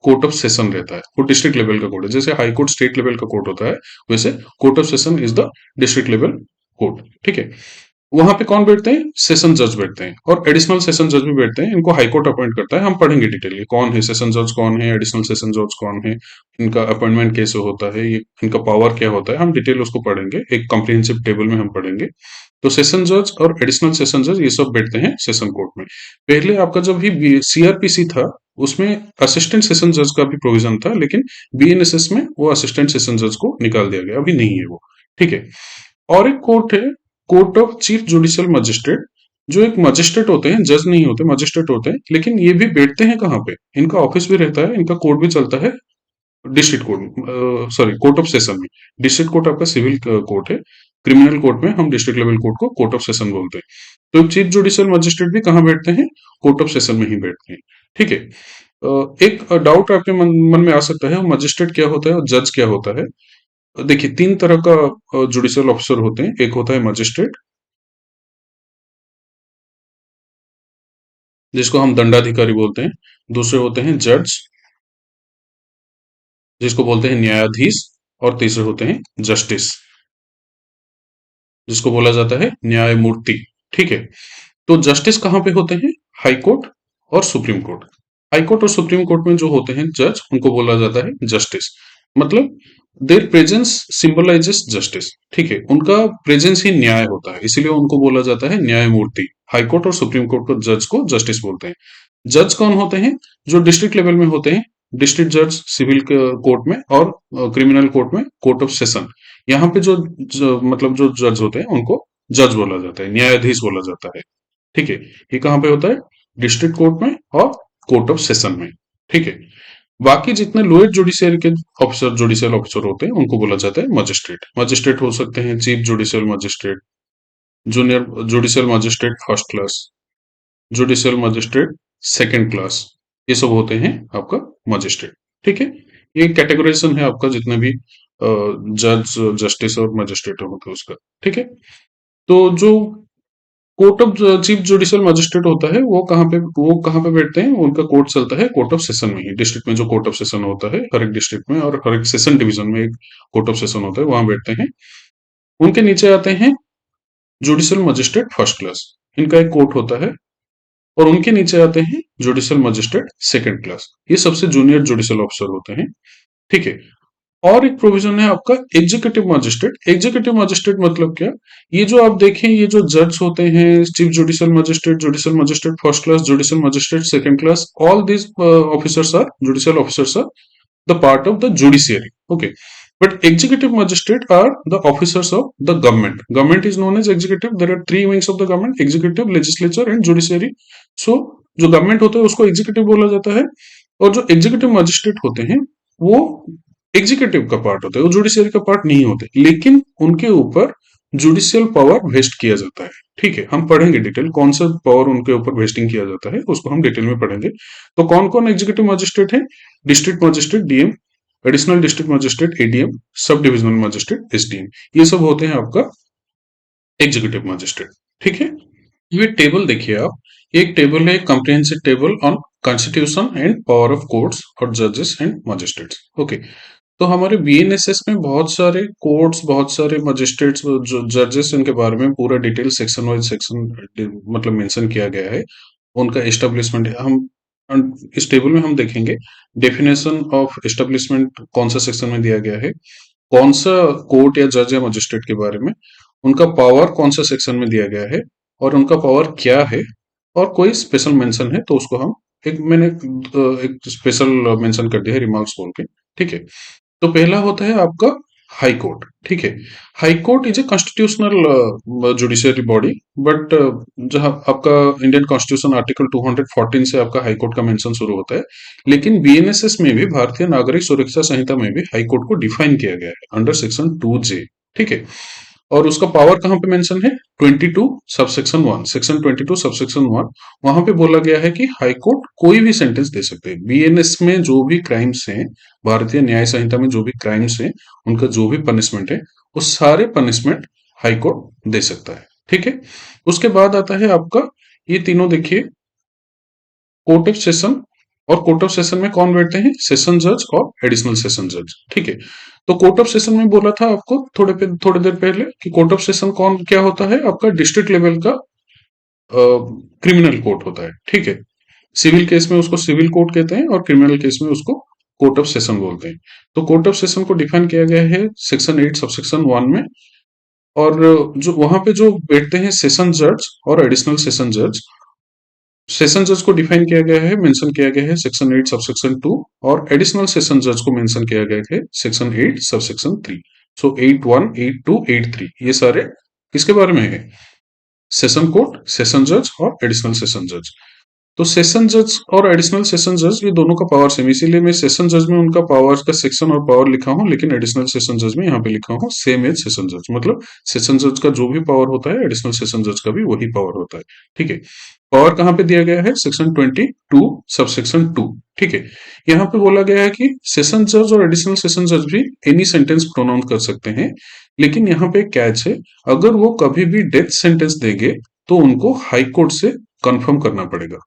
कोर्ट ऑफ सेशन रहता है। वो डिस्ट्रिक्ट लेवल का कोर्ट है, जैसे हाई कोर्ट स्टेट लेवल का कोर्ट होता है, वैसे court of session is the district level court, ठीक है। वहां पे कौन बैठते हैं, सेशन जज बैठते हैं, और एडिशनल सेशन जज भी बैठते हैं। इनको हाईकोर्ट अपॉइंट करता है। हम पढ़ेंगे डिटेल कौन है सेशन जज, कौन है एडिशनल सेशन जज, कौन है, इनका अपॉइंटमेंट कैसे होता है, ये इनका पावर क्या होता है, हम डिटेल उसको पढ़ेंगे, एक कॉम्प्रिहेंसिव टेबल में हम पढ़ेंगे। तो सेशन जज और एडिशनल सेशन जज ये सब बैठते हैं सेशन कोर्ट में। पहले आपका जब भी सीआरपीसी था, उसमें असिस्टेंट सेशन जज का भी प्रोविजन था, लेकिन बीएनएसएस में वो असिस्टेंट सेशन जज को निकाल दिया गया, अभी नहीं है वो, ठीक है। और एक कोर्ट है, court of chief judicial magistrate, जो एक मजिस्ट्रेट होते हैं, जज नहीं होते, मजिस्ट्रेट होते हैं। लेकिन ये भी बैठते हैं कहाँ पे, इनका ऑफिस भी रहता है, इनका कोर्ट भी चलता है district court, sorry court of session में। डिस्ट्रिक्ट कोर्ट आपका सिविल कोर्ट है, क्रिमिनल कोर्ट में हम डिस्ट्रिक्ट लेवल कोर्ट को कोर्ट ऑफ सेशन बोलते हैं। तो चीफ जुडिशियल मजिस्ट्रेट भी कहाँ बैठते हैं, कोर्ट ऑफ सेशन में ही बैठते हैं, ठीक है। एक डाउट आपके मन में आ सकता है, मजिस्ट्रेट क्या होता है और जज क्या होता है। देखिए, तीन तरह का जुडिशियल ऑफिसर होते हैं। एक होता है मजिस्ट्रेट, जिसको हम दंडाधिकारी बोलते हैं। दूसरे होते हैं जज, जिसको बोलते हैं न्यायाधीश। और तीसरे होते हैं जस्टिस, जिसको बोला जाता है न्यायमूर्ति, ठीक है। तो जस्टिस कहाँ पे होते हैं, हाई कोर्ट और सुप्रीम कोर्ट। हाई कोर्ट और सुप्रीम कोर्ट में जो होते हैं जज, उनको बोला जाता है जस्टिस। मतलब देयर प्रेजेंस सिंबलाइजेस जस्टिस, ठीक है। उनका प्रेजेंस ही न्याय होता है, इसलिए उनको बोला जाता है न्यायमूर्ति। हाई कोर्ट और सुप्रीम कोर्ट को जज को जस्टिस बोलते हैं। जज कौन होते हैं, जो डिस्ट्रिक्ट लेवल में होते हैं, डिस्ट्रिक्ट जज सिविल कोर्ट में, और क्रिमिनल कोर्ट में कोर्ट ऑफ सेशन। यहाँ पे मतलब जो जज होते हैं उनको जज बोला जाता है, न्यायाधीश बोला जाता है। ठीक है, ये कहाँ पे होता है? डिस्ट्रिक्ट कोर्ट में और कोर्ट ऑफ सेशन में। ठीक है, बाकी जितने लोअर जुडिशियरी के ऑफिसर, जुडिशियल ऑफिसर होते हैं, उनको बोला जाता है मजिस्ट्रेट। मजिस्ट्रेट हो सकते हैं chief judicial magistrate, junior judicial magistrate first class, judicial magistrate second class, ये सब होते हैं आपका मजिस्ट्रेट। ठीक है, ये कैटेगराइजेशन है आपका जितने भी जज, जस्टिस और मजिस्ट्रेट होते हैं उसका। ठीक है, तो जो court of chief judicial magistrate होता है वो कहाँ पे बैठते हैं? उनका कोर्ट चलता है कोर्ट ऑफ सेशन में ही। डिस्ट्रिक्ट में जो कोर्ट ऑफ सेशन होता है हर एक डिस्ट्रिक्ट में, और हर एक सेशन डिवीजन में एक कोर्ट ऑफ सेशन होता है, वहां बैठते हैं। उनके नीचे आते हैं जुडिशियल मजिस्ट्रेट फर्स्ट क्लास, इनका एक कोर्ट होता है। और उनके नीचे आते हैं जुडिशियल मजिस्ट्रेट सेकंड क्लास, ये सबसे जूनियर जुडिशियल ऑफिसर होते हैं। ठीक है, और एक प्रोविजन है आपका एग्जीक्यूटिव मजिस्ट्रेट। एग्जीक्यूटिव मजिस्ट्रेट मतलब क्या? ये जो आप देखें, ये जो जज होते हैं, chief judicial magistrate first class, judicial magistrate second class, all these officers are, judicial officers are the part of the judiciary. Okay, but executive magistrate are the officers of the government. Government is known as executive. There are three wings of the government: executive, legislature and judiciary. So जो government होता है उसको executive बोला जाता है, और जो executive magistrate होते हैं वो एग्जीक्यूटिव का पार्ट होता है, वो जुडिशियरी का पार्ट नहीं होते, लेकिन उनके ऊपर जुडिशियल पावर वेस्ट किया जाता है। ठीक है, हम पढ़ेंगे डिटेल कौन सा पावर उनके ऊपर वेस्टिंग किया जाता है, उसको हम डिटेल में पढ़ेंगे। तो कौन कौन एग्जीक्यूटिव मजिस्ट्रेट है? District magistrate DM, additional district magistrate ADM, sub divisional magistrate SDM, ये सब होते हैं आपका एग्जीक्यूटिव मजिस्ट्रेट। ठीक है, ये टेबल देखिए आप, एक टेबल है, comprehensive table on constitution and power of courts और जजेस एंड मजिस्ट्रेट्स। ओके, तो हमारे बीएनएसएस में बहुत सारे कोर्ट्स, बहुत सारे मजिस्ट्रेट्स, जो जजेस, इनके बारे में पूरा डिटेल सेक्शन वाइज सेक्शन मतलब मेंशन किया गया है। उनका एस्टेब्लिशमेंट हम इस टेबल में हम देखेंगे। डेफिनेशन ऑफ एस्टेब्लिशमेंट कौन सा सेक्शन में दिया गया है, कौन सा कोर्ट या जज या मजिस्ट्रेट के बारे में, उनका पावर कौन सा सेक्शन में दिया गया है, और उनका पावर क्या है, और कोई स्पेशल मेंशन है तो उसको हम मैंने एक स्पेशल मेंशन कर दिया है रिमार्क्स बोल के। ठीक है, तो पहला होता है आपका हाई कोर्ट। ठीक है, high court is a constitutional judiciary body, but जहां आपका इंडियन कॉन्स्टिट्यूशन आर्टिकल 214 से आपका हाई कोर्ट का मेंशन शुरू होता है, लेकिन बीएनएसएस में भी, भारतीय नागरिक सुरक्षा संहिता में भी हाई कोर्ट को डिफाइन किया गया है अंडर सेक्शन 2J। ठीक है, और उसका पावर कहां पे मेंशन है? 22 सबसेक्शन 1, सेक्शन 22 सबसेक्शन 1, वहां पे बोला गया है कि हाई कोर्ट कोई भी सेंटेंस दे सकते हैं। बीएनएस में जो भी क्राइम्स हैं, भारतीय न्याय संहिता में जो भी क्राइम्स हैं, उनका जो भी पनिशमेंट है, वो सारे पनिशमेंट हाई कोर्ट दे सकता है। ठीक है, उसके बाद आता है आपका ये तीनों देखिए, कोर्ट ऑफ सेशन, और कोर्ट ऑफ सेशन में कौन बैठते हैं? सेशन जज और एडिशनल सेशन जज। ठीक है, तो कोर्ट ऑफ सेशन में बोला था आपको थोड़ी देर पहले कि कोर्ट ऑफ सेशन कौन क्या होता है? आपका डिस्ट्रिक्ट लेवल का क्रिमिनल कोर्ट होता है। ठीक है, सिविल केस में उसको सिविल कोर्ट कहते हैं, और क्रिमिनल केस में उसको कोर्ट ऑफ सेशन बोलते हैं। तो कोर्ट ऑफ सेशन को डिफाइन किया गया है सेक्शन 8 सबसेक्शन 1 में, और जो वहां पे जो बैठते हैं सेशन जज और एडिशनल सेशन जज, सेशन जज को डिफाइन किया गया है, मेंशन किया गया है सेक्शन 8 सबसेक्शन 2, और एडिशनल सेशन जज को मेंशन किया गया है सेक्शन 8 सबसेक्शन 3। सो 8(1), 8(2), 8(3), ये सारे किसके बारे में है? सेशन कोर्ट, सेशन जज और एडिशनल सेशन जज। तो सेशन जज और एडिशनल सेशन जज, ये दोनों का पावर सेम, इसीलिए मैं सेशन जज में उनका पावर का सेक्शन और पावर लिखा हूं, लेकिन एडिशनल सेशन जज में यहाँ पे लिखा हूं सेम एज सेशन जज। मतलब सेशन जज का जो भी पावर होता है, एडिशनल सेशन जज का भी वही पावर होता है। ठीक है, पावर कहाँ पे दिया गया है? Section 22 subsection 2। ठीक है, यहाँ पे बोला गया है कि सेशन जज और एडिशनल सेशन जज भी एनी सेंटेंस प्रोनाउंस कर सकते हैं, लेकिन यहाँ पे कैच है, अगर वो कभी भी डेथ सेंटेंस देंगे तो उनको हाई कोर्ट से कंफर्म करना पड़ेगा।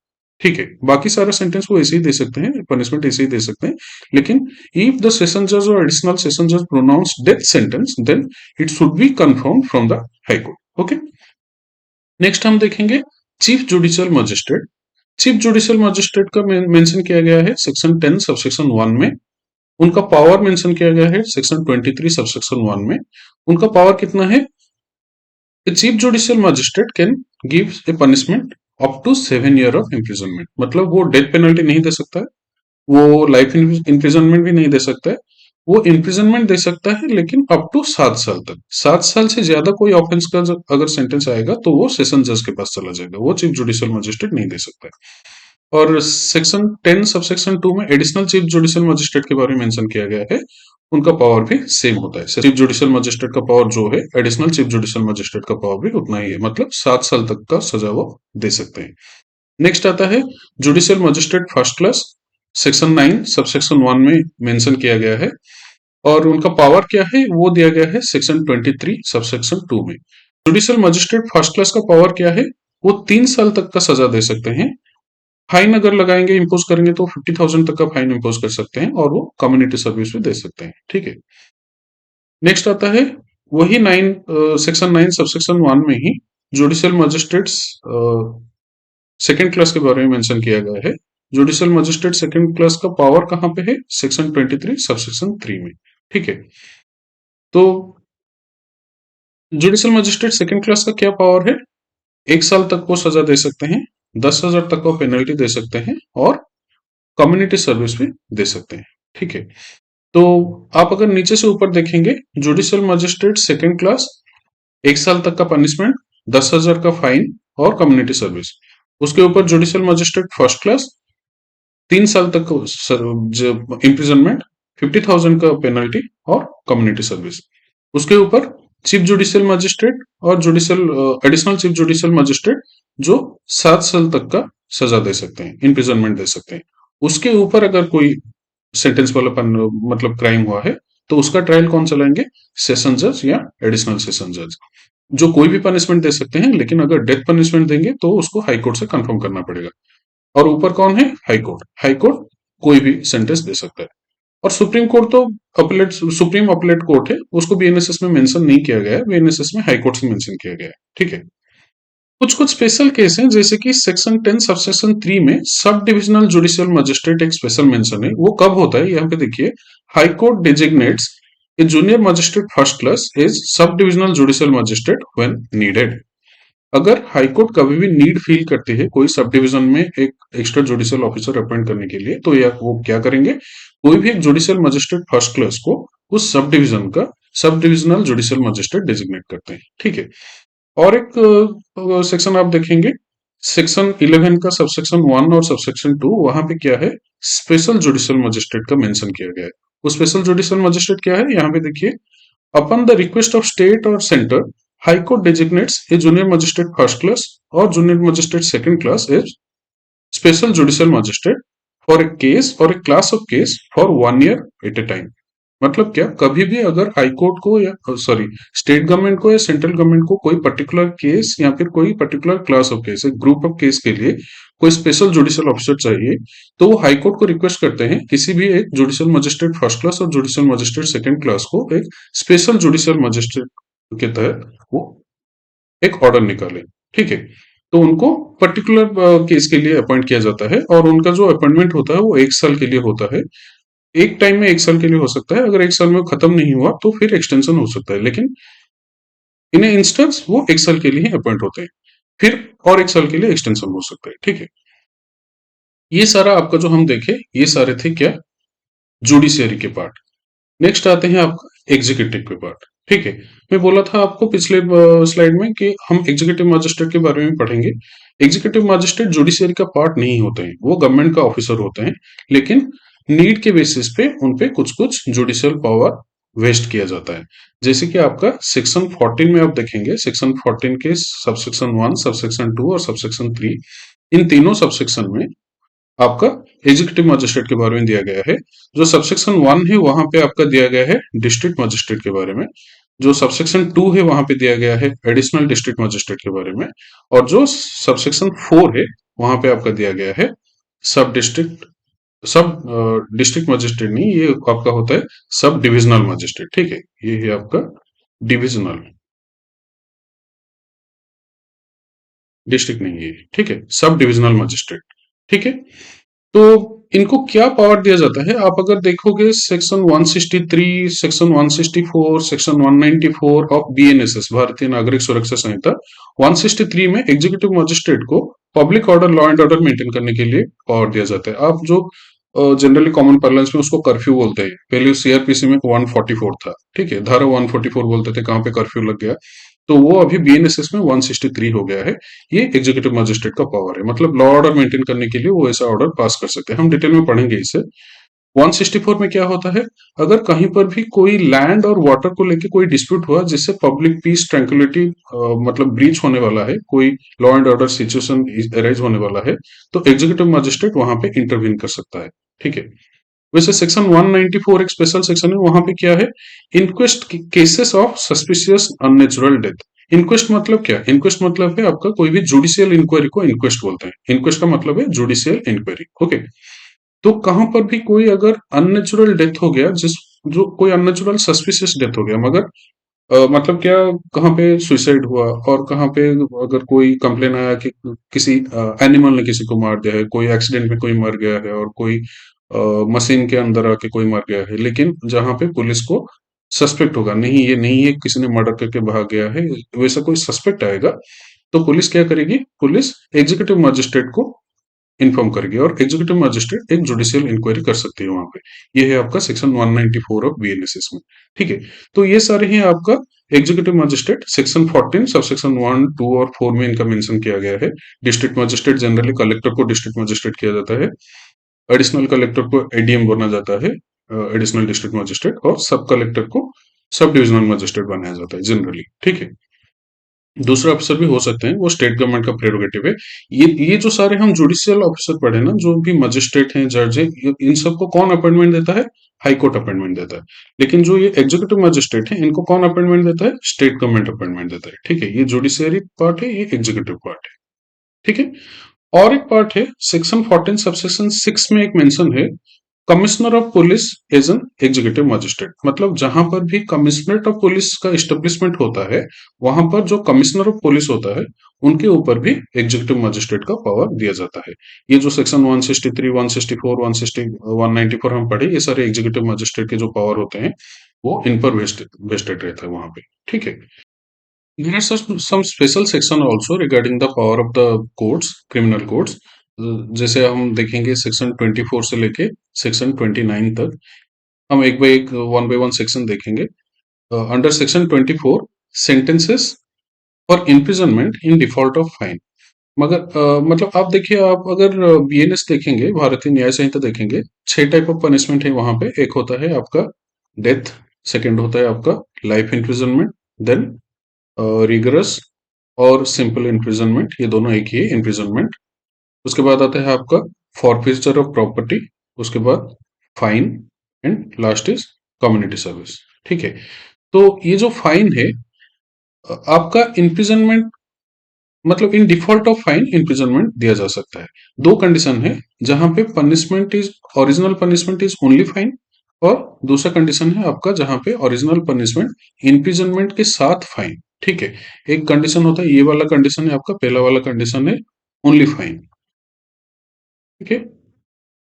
ठीक है, बाकी सारा सेंटेंस वो ऐसे ही दे सकते हैं, पनिशमेंट ऐसे ही दे सकते हैं, लेकिन इफ द सेशन जज और एडिशनल सेशन जज pronounce death sentence, then it should be confirm from the high court. Okay, next हम देखेंगे chief judicial magistrate. Chief judicial magistrate का मेंशन किया गया है सेक्शन 10 सबसेक्शन 1 में। उनका पावर मेंशन किया गया है सेक्शन 23 सबसेक्शन 1 में। उनका पावर कितना है? Chief judicial magistrate can give a punishment up to 7 year of imprisonment. मतलब वो डेथ पेनल्टी नहीं दे सकता है, वो लाइफ इम्प्रिजनमेंट भी नहीं दे सकता है, वो इम्प्रिजनमेंट दे सकता है, लेकिन अप टू 7 साल तक। 7 साल से ज्यादा कोई ऑफेंस का अगर सेंटेंस आएगा तो वो सेशन जज के पास चला जाएगा, वो चीफ जुडिशियल मजिस्ट्रेट नहीं दे सकता है। और सेक्शन 10 सबसेक्शन 2 में एडिशनल चीफ जुडिशियल मजिस्ट्रेट के बारे में मेंशन किया गया है। उनका पावर भी सेम होता है। चीफ जुडिशियल मजिस्ट्रेट का पावर जो है, एडिशनल चीफ जुडिशियल मजिस्ट्रेट का पावर भी उतना ही है, मतलब 7 साल तक का सजा वो दे सकते हैं। नेक्स्ट आता है judicial magistrate first class. Section 9 subsection 1 में मेंशन किया गया है, और उनका पावर क्या है वो दिया गया है सेक्शन 23 सबसेक्शन 2 में। जुडिशियल मजिस्ट्रेट फर्स्ट क्लास का पावर क्या है, वो 3 साल तक का सजा दे सकते हैं। फाइन अगर लगाएंगे, इम्पोज करेंगे तो 50,000 तक का फाइन इम्पोज कर सकते हैं, और वो कम्युनिटी सर्विस भी दे सकते हैं। ठीक है। नेक्स्ट आता है वही 9 सेक्शन 9 सबसेक्शन 1 में ही जुडिशियल मजिस्ट्रेट्स सेकेंड क्लास के बारे में मेंशन किया गया है। जुडिशियल मजिस्ट्रेट सेकेंड क्लास का पावर कहाँ पे है, सेक्शन 23 सबसेक्शन 3 में। ठीक है। तो जुडिशियल मजिस्ट्रेट सेकंड क्लास का क्या पावर है, 1 साल तक वो सजा दे सकते हैं, 10,000 तक वो पेनल्टी दे सकते हैं, और कम्युनिटी सर्विस भी दे सकते हैं। ठीक है। तो आप अगर नीचे से ऊपर देखेंगे, जुडिशियल मजिस्ट्रेट सेकंड क्लास 1 साल तक का पनिशमेंट, 10,000 का फाइन और कम्युनिटी सर्विस। उसके ऊपर जुडिशियल मजिस्ट्रेट फर्स्ट क्लास 3 साल तक इम्प्रिजनमेंट, 50,000 का पेनल्टी और कम्युनिटी सर्विस। उसके ऊपर चीफ जुडिशियल मजिस्ट्रेट और judicial additional chief judicial magistrate जो 7 साल तक का सजा दे सकते हैं, इम्प्रिजनमेंट दे सकते हैं। उसके ऊपर अगर कोई सेंटेंस वाला मतलब क्राइम हुआ है तो उसका ट्रायल कौन चलाएंगे, सेशन जज या एडिशनल सेशन जज, जो कोई भी पनिशमेंट दे सकते हैं, लेकिन अगर डेथ पनिशमेंट देंगे तो उसको हाई कोर्ट से कंफर्म करना पड़ेगा। और ऊपर कौन है, हाई कोर्ट। हाई कोर्ट कोई भी सेंटेंस दे सकता है। और सुप्रीम कोर्ट तो अपलेट सुप्रीम अपलेट कोर्ट है, उसको बीएनएसएस में मेंशन नहीं किया गया है, बीएनएसएस में हाई कोर्ट से मेंशन किया गया है। ठीक है। कुछ कुछ स्पेशल केस हैं, जैसे कि सेक्शन 10 सबसेक्शन 3 में सब डिविजनल जुडिशियल मजिस्ट्रेट एक स्पेशल मेंशन है। वो कब होता है, यहाँ पे देखिए, high court designates a junior magistrate first class as sub divisional judicial magistrate when needed. अगर हाईकोर्ट कभी भी नीड फील करती है कोई सब डिवीजन में एक एक्स्ट्रा जुडिशियल ऑफिसर अपॉइंट करने के लिए, तो या वो क्या करेंगे, कोई भी एक जुडिशियल मजिस्ट्रेट फर्स्ट क्लास को उस सब डिवीजन का सब डिविजनल जुडिशियल मजिस्ट्रेट डेजिग्नेट करते हैं। ठीक है। और एक सेक्शन आप देखेंगे, सेक्शन 11 का सबसेक्शन 1 और सबसेक्शन 2, वहां पे क्या है, स्पेशल जुडिशियल मजिस्ट्रेट का मेंशन किया गया है। वो स्पेशल जुडिशियल मजिस्ट्रेट क्या है, यहाँ पे देखिए, upon the request of state और centre, High Court designates a junior magistrate first class or junior magistrate second class as special judicial magistrate for a case or a class of case for 1 year at a time। मतलब क्या, कभी भी अगर high court को या sorry state government को या central government को कोई पर्टिकुलर केस या फिर कोई पर्टिकुलर क्लास ऑफ केस, एक ग्रुप ऑफ केस के लिए कोई स्पेशल जुडिशियल ऑफिसर चाहिए, तो वो हाई कोर्ट को रिक्वेस्ट करते हैं किसी भी एक जुडिशियल मजिस्ट्रेट फर्स्ट क्लास और जुडिशियल मजिस्ट्रेट सेकंड क्लास को एक स्पेशल जुडिशियल मजिस्ट्रेट के तहत वो एक ऑर्डर निकाले। ठीक है। तो उनको पर्टिकुलर केस के लिए अपॉइंट किया जाता है, और उनका जो अपॉइंटमेंट होता है वो 1 साल के लिए होता है। एक टाइम में 1 साल के लिए हो सकता है, अगर 1 साल में खत्म नहीं हुआ तो फिर एक्सटेंशन हो सकता है, लेकिन इन इंस्टेंस वो 1 साल के लिए ही अपॉइंट होते हैं, फिर और 1 साल के लिए एक्सटेंशन हो सकता है। ठीक है। ये सारा आपका जो हम देखे, ये सारे थे क्या, जुडिशियरी के पार्ट। नेक्स्ट आते हैं आपका एग्जीक्यूटिव के पार्ट। ठीक है। मैं बोला था आपको पिछले स्लाइड में कि हम एग्जीक्यूटिव मजिस्ट्रेट के बारे में पढ़ेंगे। एग्जीक्यूटिव मजिस्ट्रेट जुडिशियरी का पार्ट नहीं होते हैं, वो गवर्नमेंट का ऑफिसर होते हैं, लेकिन नीड के बेसिस पे उनपे कुछ कुछ जुडिशियल पावर वेस्ट किया जाता है। जैसे कि आपका सेक्शन 14 में आप देखेंगे, सेक्शन 14 के सबसेक्शन 1, सबसेक्शन 2 और सबसेक्शन 3, इन तीनों सबसेक्शन में आपका एग्जीक्यूटिव मजिस्ट्रेट के बारे में दिया गया है। जो सबसेक्शन 1 है वहां पे आपका दिया गया है डिस्ट्रिक्ट मजिस्ट्रेट के बारे में, जो सबसेक्शन 2 है वहां पे दिया गया है एडिशनल डिस्ट्रिक्ट मजिस्ट्रेट के बारे में, और जो सबसेक्शन 4 है वहां पे आपका दिया गया है सब डिस्ट्रिक्ट डिस्ट्रिक्ट मजिस्ट्रेट नहीं, ये आपका होता है सब डिविजनल मजिस्ट्रेट। ठीक है। ये है आपका डिविजनल, डिस्ट्रिक्ट नहीं है। ठीक है, सब डिविजनल मजिस्ट्रेट। ठीक है। तो इनको क्या पावर दिया जाता है, आप अगर देखोगे section 163, section 164, section 194 of BNSS, भारतीय नागरिक सुरक्षा संहिता, 163 में एग्जीक्यूटिव मजिस्ट्रेट को public order, law and order maintain करने के लिए पावर दिया जाता है। आप जो जनरली कॉमन पार्लेंस में उसको कर्फ्यू बोलते हैं। पहले सीआरपीसी में 144 था, ठीक है, धारा 144 बोलते थे, कहाँ पे कर्फ्यू लग गया, तो वो अभी बीएनएसएस में 163 हो गया है। ये एग्जीक्यूटिव मजिस्ट्रेट का पावर है, मतलब लॉ ऑर्डर मेंटेन करने के लिए वो ऐसा ऑर्डर पास कर सकते हैं। हम डिटेल में पढ़ेंगे इसे। 164 में क्या होता है, अगर कहीं पर भी कोई लैंड और वाटर को लेके कोई डिस्प्यूट हुआ जिससे पब्लिक पीस ट्रैंक्विलिटी मतलब ब्रीच होने वाला है, कोई law and order situation arise होने वाला है, तो एग्जीक्यूटिव मजिस्ट्रेट वहां पे इंटरवीन कर सकता है, ठीक है। वैसे सेक्शन 194 एक स्पेशल सेक्शन है, वहां पे क्या है, inquest cases of suspicious unnatural death. Inquest मतलब क्या, इंक्वेस्ट मतलब है आपका कोई भी जुडिशियल इंक्वायरी को इंक्वेस्ट बोलते हैं। इंक्वेस्ट का मतलब है जुडिशियल इंक्वायरी, ओके। तो कहां पर भी कोई अगर अननेचुरल डेथ हो गया, जिस जो कोई अननेचुरल सस्पिशियस डेथ हो गया, मगर मतलब क्या, कहाँ पे सुसाइड हुआ और कहाँ पे अगर कोई कंप्लेन आया कि किसी एनिमल ने किसी को मार दिया है, कोई एक्सीडेंट में कोई मर गया है, और कोई मशीन के अंदर आके कोई मर गया है, लेकिन जहां पे पुलिस को सस्पेक्ट होगा, नहीं ये नहीं है किसी ने मर्डर करके भाग गया है, वैसा कोई सस्पेक्ट आएगा, तो पुलिस क्या करेगी, पुलिस एग्जीक्यूटिव मजिस्ट्रेट को इन्फॉर्म करेगी, और एग्जीक्यूटिव मजिस्ट्रेट एक जुडिशियल इंक्वायरी कर सकती है वहां पे। ये है आपका सेक्शन 194 ऑफ बीएनएसएस में, ठीक है। तो ये सारे ही आपका executive magistrate section 14 sub section 1, 2 और 4 में इनका मेंशन किया गया है। डिस्ट्रिक्ट मजिस्ट्रेट जनरली कलेक्टर को डिस्ट्रिक्ट मजिस्ट्रेट किया जाता है, एडिशनल कलेक्टर को एडीएम बना जाता है, एडिशनल डिस्ट्रिक्ट मजिस्ट्रेट, और सब कलेक्टर को सब डिविजनल मजिस्ट्रेट बनाया जाता है जनरली, ठीक है। दूसरे ऑफिसर भी हो सकते हैं, वो स्टेट गवर्नमेंट का प्रेरोगेटिव है। ये जो सारे हम जुडिशियल ऑफिसर पढ़े ना, जो भी मजिस्ट्रेट हैं, जज है, इन सबको कौन अपॉइंटमेंट देता है, हाई कोर्ट अपॉइंटमेंट देता है। लेकिन जो ये एग्जीक्यूटिव मजिस्ट्रेट है, इनको कौन अपॉइंटमेंट देता है, स्टेट गवर्नमेंट अपॉइंटमेंट देता है, ठीक है। ये जुडिशियरी पार्ट है, ये एग्जीक्यूटिव पार्ट है, ठीक है। और एक पार्ट है सेक्शन 14 सबसेक्शन 6 में एक मेंशन है, commissioner of police as an executive magistrate. मतलब जहां पर भी कमिश्नरेट ऑफ पुलिस का इस्टेब्लिशमेंट होता है, वहां पर जो कमिश्नर ऑफ पुलिस होता है, उनके ऊपर भी एग्जीक्यूटिव मजिस्ट्रेट का पावर दिया जाता है। ये जो सेक्शन 163, 164, 160, 194 हम पढ़े, ये सारे एग्जीक्यूटिव मजिस्ट्रेट के जो पावर होते हैं, वो इन पर वेस्टेड रहता है वहां पे, ठीक है। There are some special section also regarding the power of the courts, criminal courts. जैसे हम देखेंगे सेक्शन 24 से लेके सेक्शन 29 तक, हम एक बाय एक, वन बाय वन सेक्शन देखेंगे। Under section 24, sentences for imprisonment in default of fine. मगर मतलब आप देखिए, आप अगर बीएनएस देखेंगे, भारतीय न्याय संहिता देखेंगे, 6 टाइप ऑफ पनिशमेंट है वहां पे। एक होता है आपका डेथ, सेकंड होता है आपका लाइफ इम्प्रिजनमेंट, देन रिगरस और सिंपल इम्प्रिजनमेंट, ये दोनों एक ही है, इम्प्रिजनमेंट। उसके बाद आता है आपका फॉरफिचर ऑफ प्रॉपर्टी, उसके बाद fine, and last is community service, ठीक है। तो ये जो फाइन है, आपका इम्प्रिजनमेंट, मतलब in default of fine imprisonment दिया जा सकता है। दो कंडीशन है, जहां पे punishment is original punishment is only fine, और दूसरा कंडीशन है आपका जहां पे ओरिजिनल पनिशमेंट इम्प्रिजनमेंट के साथ फाइन, ठीक है। एक कंडीशन होता है, ये वाला कंडीशन है आपका, पहला वाला कंडीशन है ओनली फाइन, ठीक है।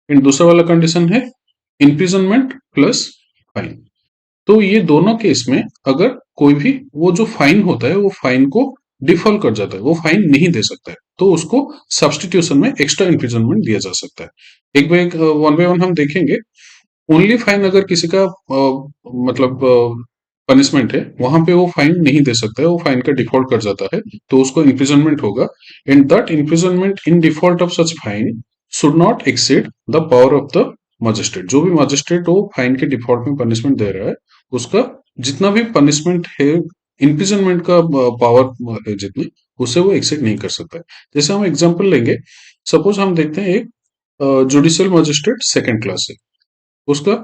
एंड दूसरा वाला कंडीशन है इम्प्रिजनमेंट प्लस फाइन। तो ये दोनों केस में अगर कोई भी वो जो फाइन होता है, वो फाइन को डिफॉल्ट कर जाता है, वो फाइन नहीं दे सकता है, तो उसको सब्सटीट्यूशन में एक्स्ट्रा इम्प्रिजनमेंट दिया जा सकता है। एक बाय वन बाय वन हम देखेंगे। ओनली फाइन अगर किसी का मतलब पनिशमेंट है, वहां पे वो फाइन नहीं दे सकता है, वो फाइन का डिफॉल्ट कर जाता है, तो उसको इम्प्रिजनमेंट होगा। And that imprisonment in default of such fine should not exceed the power of the magistrate. जो भी मजिस्ट्रेट वो फाइन के डिफॉल्ट में पनिशमेंट दे रहा है, उसका जितना भी पनिशमेंट है, इम्प्रिजनमेंट का पावर है जितनी, उसे वो एक्सीड नहीं कर सकता है। जैसे हम एग्जांपल लेंगे, सपोज हम देखते हैं एक जुडिशियल मजिस्ट्रेट सेकंड क्लास है, उसका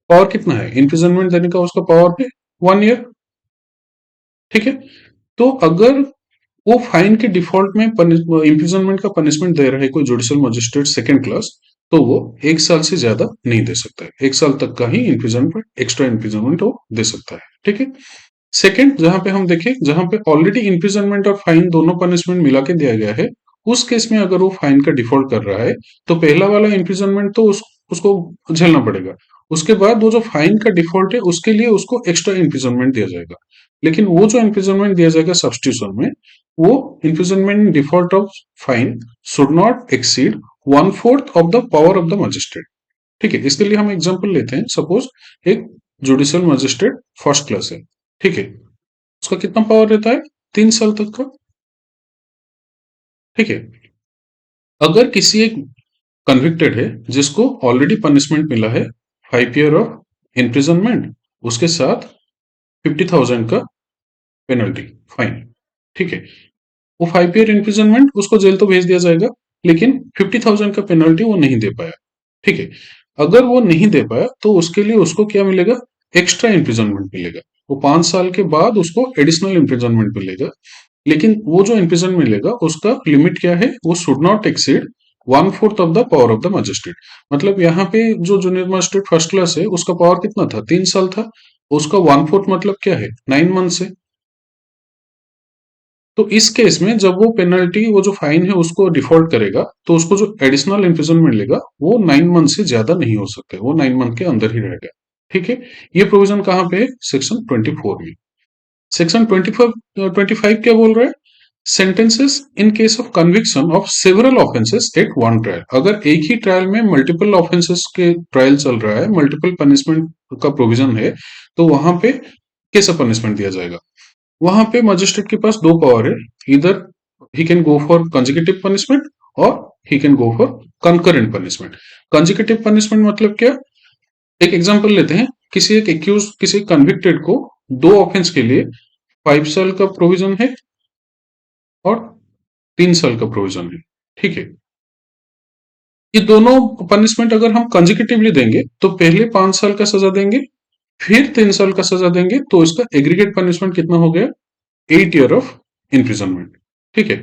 पावर कितना है, इम्प्रिजनमेंट देने का उसका पावर है 1 ईयर, ठीक है। तो अगर वो फाइन के डिफॉल्ट में इम्प्रिजनमेंट का पनिशमेंट दे रहा है कोई जुडिशियल मजिस्ट्रेट सेकंड क्लास, तो वो 1 साल से ज्यादा नहीं दे सकता है, 1 साल तक का ही इम्प्रिजनमेंट, एक्स्ट्रा इम्प्रिजनमेंट वो दे सकता है, ठीक है। सेकंड, जहां पे हम देखें, जहां पे ऑलरेडी इम्प्रिजनमेंट और फाइन दोनों पनिशमेंट मिला के दिया गया है, उस केस में अगर वो फाइन का डिफॉल्ट कर रहा है, तो पहला वाला इम्प्रिजनमेंट तो उसको झेलना पड़ेगा। उसके बाद वो जो फाइन का डिफॉल्ट है, उसके लिए उसको एक्स्ट्रा इम्प्रिजनमेंट दिया जाएगा। लेकिन वो जो इम्प्रिजनमेंट दिया जाएगा सब्स्टिट्यूशन में, वो imprisonment default of fine should not exceed 1/4 of the power of the magistrate, ठीक है, इसके लिए हम एग्जांपल लेते हैं। सपोज एक जुडिशियल मजिस्ट्रेट फर्स्ट क्लास है, ठीक है, उसका कितना पावर रहता है? 3 साल तक का। ठीक है, अगर किसी एक कन्विक्टेड है जिसको ऑलरेडी पनिशमेंट मिला है 5 ईयर ऑफ इम्प्रिजनमेंट, उसके साथ 50,000 का पेनल्टी, फाइन। ठीक है, वो 5 ईयर इम्प्रिजनमेंट, उसको जेल तो भेज दिया जाएगा, लेकिन 50,000 का पेनल्टी वो नहीं दे पाया। ठीक है, अगर वो नहीं दे पाया तो उसके लिए उसको क्या मिलेगा? एक्स्ट्रा इम्प्रिजनमेंट मिलेगा। वो 5 साल के बाद उसको एडिशनल इम्प्रिजनमेंट मिलेगा, लेकिन वो जो इम्प्रिजन मिलेगा उसका लिमिट क्या है? वो should not exceed 1/4 of the power of the magistrate. मतलब यहाँ पे जो जूनियर मजिस्ट्रेट फर्स्ट क्लास है उसका पावर कितना था? 3 साल था। उसका 1/4 मतलब क्या है? 9 मंथ है। तो इस केस में जब वो पेनल्टी, वो जो फाइन है उसको डिफॉल्ट करेगा, तो उसको जो एडिशनल इम्प्रिजनमेंट मिलेगा वो 9 मंथ से ज्यादा नहीं हो सकता, वो 9 मंथ के अंदर ही रहेगा। ठीक है, ये प्रोविजन कहाँ पे है? सेक्शन 24 में। सेक्शन 25 क्या बोल रहा है? Sentences in case of conviction of several offences at one trial. अगर एक ही ट्रायल में मल्टीपल ऑफेंसेस के ट्रायल चल रहा है, मल्टीपल पनिशमेंट का प्रोविजन है, तो वहां पे कैसा पनिशमेंट दिया जाएगा? वहां पे मजिस्ट्रेट के पास दो पावर है। Either he can go for consecutive punishment और he can go for concurrent punishment. Consecutive punishment मतलब क्या? एक एग्जांपल लेते हैं। किसी एक एक्यूज, किसी कन्विक्टेड को दो ऑफेंस के लिए 5 साल का प्रोविजन है और 3 साल का प्रोविजन है। ठीक है, ये दोनों पनिशमेंट अगर हम कंजिक्यूटिवली देंगे तो पहले 5 साल का सजा देंगे, फिर 3 साल का सजा देंगे, तो इसका एग्रीगेट पनिशमेंट कितना हो गया? 8 ईयर ऑफ इम्प्रिजनमेंट। ठीक है,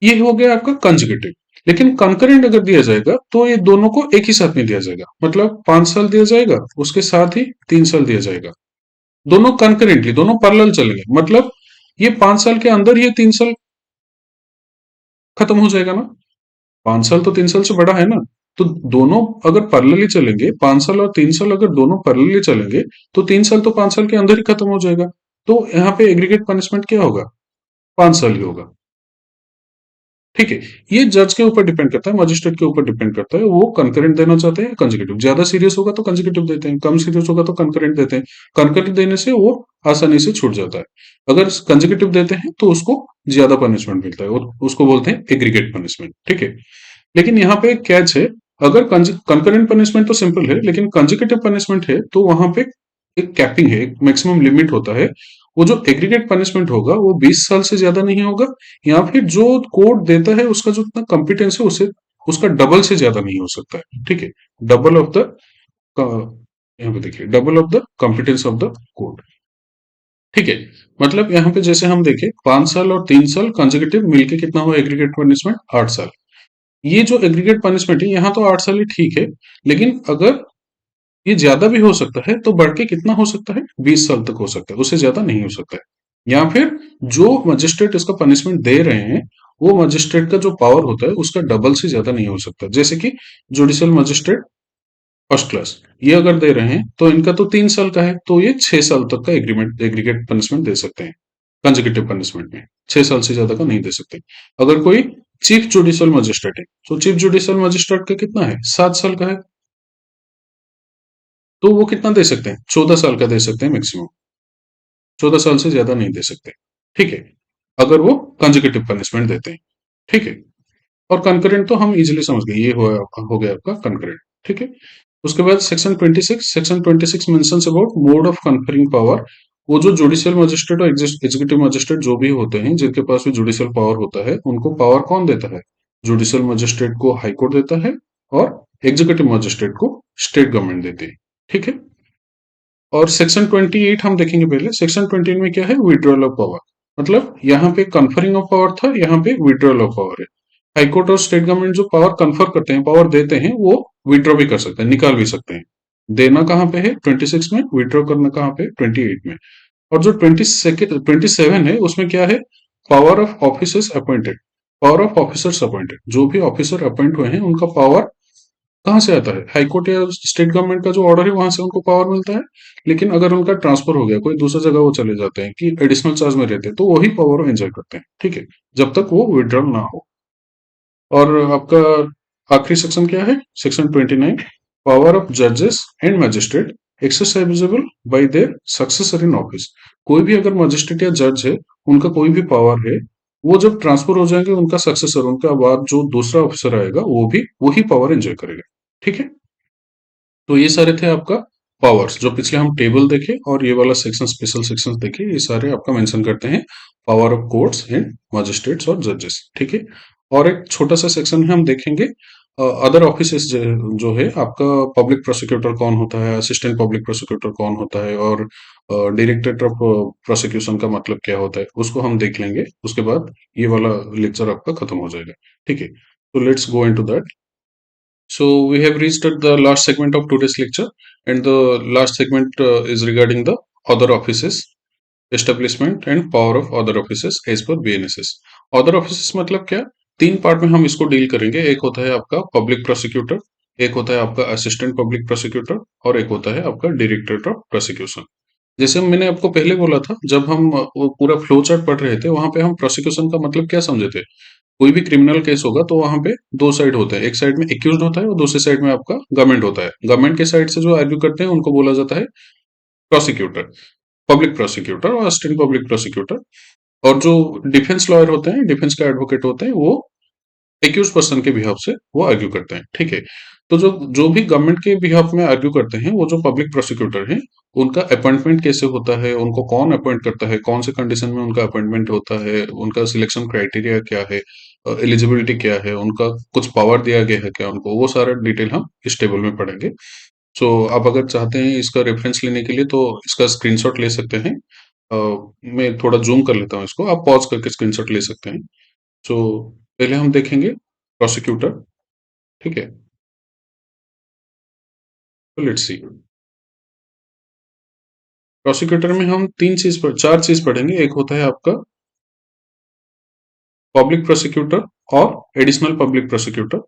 ये हो गया आपका कंजिक्यूटिव। लेकिन कंकरेंट अगर दिया जाएगा तो ये दोनों को एक ही साथ में दिया जाएगा, मतलब 5 साल दिया जाएगा, उसके साथ ही 3 साल दिया जाएगा। दोनों कंकरेंटली, दोनों पैरेलल चलेंगे, मतलब ये 5 साल के अंदर ये 3 साल खत्म हो जाएगा ना। 5 साल तो 3 साल से बड़ा है ना। तो दोनों अगर पैरेलली चलेंगे, 5 साल और 3 साल अगर दोनों पैरेलली चलेंगे, तो 3 साल तो 5 साल के अंदर ही खत्म हो जाएगा। तो यहाँ पे एग्रीगेट पनिशमेंट क्या होगा? 5 साल ही होगा। ठीक है, ये जज के ऊपर डिपेंड करता है, मजिस्ट्रेट के ऊपर डिपेंड करता है, वो कंकरेंट देना चाहते हैं, कंजिक्यूटिव। ज्यादा सीरियस होगा तो कंजिक्यूटिव देते हैं, कम सीरियस होगा तो कंकरेंट देते हैं। कंकरेंट देने से वो आसानी से छूट जाता है। अगर कंजिक्यूटिव देते हैं तो उसको ज्यादा पनिशमेंट मिलता है, और उसको बोलते हैं एग्रीगेट पनिशमेंट। ठीक है, लेकिन यहाँ पे एक कैच है। अगर कंकरेंट पनिशमेंट तो सिंपल है, लेकिन कंजिक्यूटिव पनिशमेंट है तो वहां पे एक कैपिंग है, एक मैक्सिमम लिमिट होता है। वो जो एग्रीगेट पनिशमेंट होगा वो 20 साल से ज्यादा नहीं होगा, या फिर जो कोर्ट देता है उसका जो इतना कॉम्पिटेंस है उसे, उसका डबल से ज्यादा नहीं हो सकता है। ठीक है, डबल ऑफ द, यहाँ पे देखिए, double of the competence of the court. ठीक है, मतलब यहाँ पे जैसे हम देखें, 5 साल और 3 साल कंजिक्यूटिव मिलके कितना हुआ एग्रीगेट पनिशमेंट? 8 साल। ये जो एग्रीगेट पनिशमेंट है यहाँ तो 8 साल ही ठीक है, लेकिन अगर ये ज्यादा भी हो सकता है तो बढ़ के कितना हो सकता है? 20 साल तक हो सकता है, उससे ज्यादा नहीं हो सकता है। या फिर जो मजिस्ट्रेट इसका पनिशमेंट दे रहे हैं, वो मजिस्ट्रेट का जो पावर होता है उसका डबल से ज्यादा नहीं हो सकता। जैसे कि जुडिशियल मजिस्ट्रेट फर्स्ट क्लास ये अगर दे रहे हैं तो इनका तो 3 साल का है, तो ये 6 साल तक का एग्रीमेंट, एग्रीगेट पनिशमेंट दे सकते हैं। कंजिक्यूटिव पनिशमेंट में 6 साल से ज्यादा का नहीं दे सकते। अगर कोई चीफ जुडिशियल मजिस्ट्रेट है तो चीफ जुडिशियल मजिस्ट्रेट का कितना है? 7 साल का है, तो वो कितना दे सकते हैं? 14 साल का दे सकते हैं मैक्सिमम। 14 साल से ज्यादा नहीं दे सकते। ठीक है, अगर वो कंजिक्यूटिव पनिशमेंट देते हैं। ठीक है, और कंकरेंट तो हम इजीली समझ गए, ये हो गया आपका कंकरेंट। ठीक है, उसके बाद section 26 mentions about mode of conferring power. वो जो जुडिशियल मजिस्ट्रेट और एग्जीक्यूटिव मजिस्ट्रेट जो भी होते हैं, जिनके पास भी जुडिशियल पावर होता है, उनको पावर कौन देता है? जुडिशियल मजिस्ट्रेट को हाई कोर्ट देता है, और एग्जीक्यूटिव मजिस्ट्रेट को स्टेट गवर्नमेंट देती है। ठीक है, और सेक्शन 28 हम देखेंगे पहले। सेक्शन 28 में क्या है? Withdrawal of power. मतलब यहाँ पे कन्फरिंग ऑफ पावर था, यहाँ पे विड्रॉल ऑफ पावर है। हाईकोर्ट और स्टेट गवर्नमेंट जो पावर कन्फर करते हैं, पावर देते हैं, वो विड्रॉ भी कर सकते हैं, निकाल भी सकते हैं। देना कहाँ पे है? 26 में। विड्रॉ करना कहाँ पे? 28 में। और जो 27 है उसमें क्या है? Power of officers appointed. Power of officers appointed, जो भी ऑफिसर अपॉइंट हुए हैं उनका पावर कहाँ से आता है? हाईकोर्ट या स्टेट गवर्नमेंट का जो ऑर्डर है वहां से उनको पावर मिलता है। लेकिन अगर उनका ट्रांसफर हो गया, कोई दूसरा जगह वो चले जाते हैं कि एडिशनल चार्ज में रहते हैं, तो वही पावर एंजॉय करते हैं। ठीक है, जब तक वो विड्रॉल ना हो। और आपका आखिरी सेक्शन क्या है? सेक्शन 29। पावर ऑफ जजेस and magistrate exercisable bye there successor in office. कोई भी अगर मजिस्ट्रेट या जज है, उनका कोई भी पावर है, वो जब ट्रांसफर हो जाएंगे, उनका सक्सेसर, उनका बाद जो दूसरा ऑफिसर आएगा, वो भी वही पावर एंजॉय करेगा। ठीक है, तो ये सारे थे आपका पावर्स, जो पिछले हम टेबल देखे और ये वाला सेक्शन स्पेशल सेक्शन देखे, ये सारे आपका मेंशन करते हैं power of courts and magistrates और जजेस। ठीक है, और एक छोटा सा सेक्शन है, हम देखेंगे अदर ऑफिसेस जो है आपका, पब्लिक प्रोसिक्यूटर कौन होता है, असिस्टेंट पब्लिक प्रोसिक्यूटर कौन होता है, और डायरेक्टरेट ऑफ प्रोसिक्यूशन का मतलब क्या होता है, उसको हम देख लेंगे। उसके बाद ये वाला लेक्चर आपका खत्म हो जाएगा। ठीक है, तो let's go into that. So we have reached at the last segment of today's lecture, and the last segment is regarding the other offices, establishment and power of other offices as per BNSS. Other offices मतलब क्या? तीन part में हम इसको deal करेंगे। एक होता है आपका पब्लिक प्रोसिक्यूटर, एक होता है आपका असिस्टेंट पब्लिक प्रोसिक्यूटर, और एक होता है आपका डायरेक्टरेट ऑफ प्रोसिक्यूशन। जैसे मैंने आपको पहले बोला था, जब हम वो पूरा फ्लो चार्ट पढ़ रहे थे, वहां पे हम प्रोसिक्यूशन का मतलब क्या समझे थे। कोई भी क्रिमिनल केस होगा तो वहां पे दो साइड होते हैं, एक साइड में एक्यूज्ड होता है और दूसरी साइड में आपका गवर्नमेंट होता है। गवर्नमेंट के साइड से जो आर्ग्यू करते हैं उनको बोला जाता है प्रोसिक्यूटर, पब्लिक प्रोसिक्यूटर और असिस्टेंट पब्लिक प्रोसिक्यूटर। और जो डिफेंस लॉयर होते हैं, डिफेंस के एडवोकेट होते हैं, वो एक्यूज पर्सन के बिहाफ से वो आर्ग्यू करते हैं। ठीक है, तो जो जो भी गवर्नमेंट के बिहाफ में आर्ग्यू करते हैं, वो जो पब्लिक प्रोसिक्यूटर हैं, उनका अपॉइंटमेंट कैसे होता है, उनको कौन अपॉइंट करता है, कौन से कंडीशन में उनका अपॉइंटमेंट होता है, उनका सिलेक्शन क्राइटेरिया क्या है, एलिजिबिलिटी क्या है, उनका कुछ पावर दिया गया है क्या उनको, वो सारा डिटेल हम इस टेबल में पढ़ेंगे। सो आप अगर चाहते हैं इसका रेफरेंस लेने के लिए, तो इसका स्क्रीनशॉट ले सकते हैं। मैं थोड़ा जूम कर लेता हूँ इसको, आप पॉज करके स्क्रीनशॉट ले सकते हैं। सो पहले हम देखेंगे प्रोसिक्यूटर। ठीक है, तो लेट्स सी। प्रोसिक्यूटर में हम चार चीज पढ़ेंगे। एक होता है आपका पब्लिक प्रोसिक्यूटर और एडिशनल पब्लिक प्रोसिक्यूटर।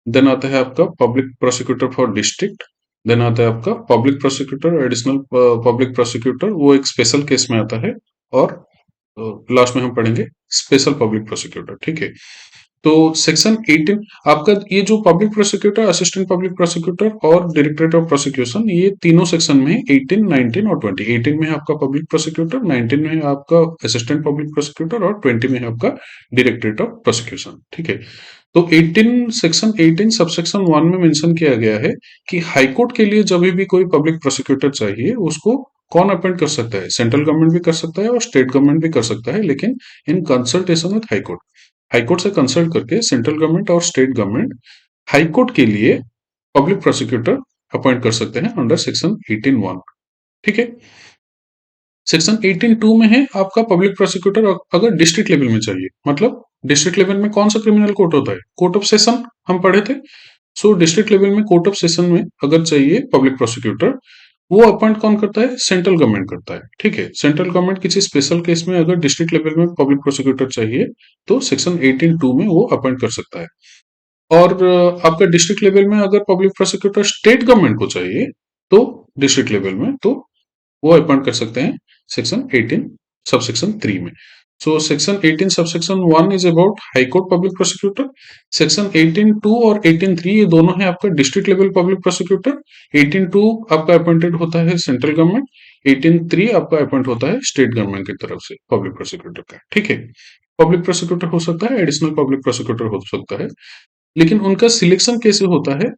देन आता है आपका public prosecutor for district. Then आता है आपका public prosecutor, additional public prosecutor, वो एक स्पेशल केस में आता है। और लास्ट में हम पढ़ेंगे स्पेशल पब्लिक प्रोसिक्यूटर। ठीक है, तो सेक्शन 18 आपका, ये जो public prosecutor, assistant public prosecutor और डायरेक्टरेट ऑफ प्रोसिक्यूशन, ये तीनों सेक्शन में 18, 19 और 20। 18 में है आपका पब्लिक प्रोसिक्यूटर, 19 में है आपका असिस्टेंट पब्लिक प्रोसिक्यूटर और 20 में है आपका डायरेक्टरेट ऑफ प्रोसिक्यूशन। ठीक है, तो 18 सेक्शन 18 सबसेक्शन 1 में मेंशन किया गया है कि हाईकोर्ट के लिए जब भी कोई पब्लिक प्रोसिक्यूटर चाहिए, उसको कौन अपॉइंट कर सकता है। सेंट्रल गवर्नमेंट भी कर सकता है और स्टेट गवर्नमेंट भी कर सकता है, लेकिन in consultation with high court. High court से कंसल्ट करके सेंट्रल गवर्नमेंट और स्टेट गवर्नमेंट हाईकोर्ट के लिए पब्लिक प्रोसिक्यूटर अपॉइंट कर सकते हैं अंडर सेक्शन 18(1). ठीक है, सेक्शन 18(2) में है आपका पब्लिक प्रोसिक्यूटर अगर डिस्ट्रिक्ट लेवल में चाहिए, मतलब डिस्ट्रिक्ट लेवल में कौन सा क्रिमिनल कोर्ट होता है, कोर्ट ऑफ सेशन हम पढ़े थे। सो डिस्ट्रिक्ट लेवल में कोर्ट ऑफ सेशन में अगर चाहिए पब्लिक प्रोसिक्यूटर, वो अपॉइंट कौन करता है, सेंट्रल गवर्नमेंट करता है। ठीक है, सेंट्रल गवर्नमेंट किसी स्पेशल केस में अगर डिस्ट्रिक्ट लेवल में पब्लिक प्रोसिक्यूटर चाहिए, तो सेक्शन 18(2) में वो अपॉइंट कर सकता है। और आपका डिस्ट्रिक्ट लेवल में अगर पब्लिक प्रोसिक्यूटर स्टेट गवर्नमेंट को चाहिए, तो डिस्ट्रिक्ट लेवल में तो वो अपॉइंट कर सकते हैं सेक्शन 18 सबसेक्शन 3 में। So section 18 subsection 1 is about high court public prosecutor. Section 18(2) और 18(3) ये दोनों है आपका डिस्ट्रिक्ट लेवल पब्लिक प्रोसिक्यूटर। 18(2) आपका अपॉइंटेड होता है सेंट्रल गवर्नमेंट, 18(3) आपका अपॉइंट होता है स्टेट गवर्नमेंट की तरफ से पब्लिक प्रोसिक्यूटर का। ठीक है, पब्लिक प्रोसिक्यूटर हो सकता है, एडिशनल पब्लिक प्रोसिक्यूटर हो सकता है, लेकिन उनका सिलेक्शन कैसे होता है,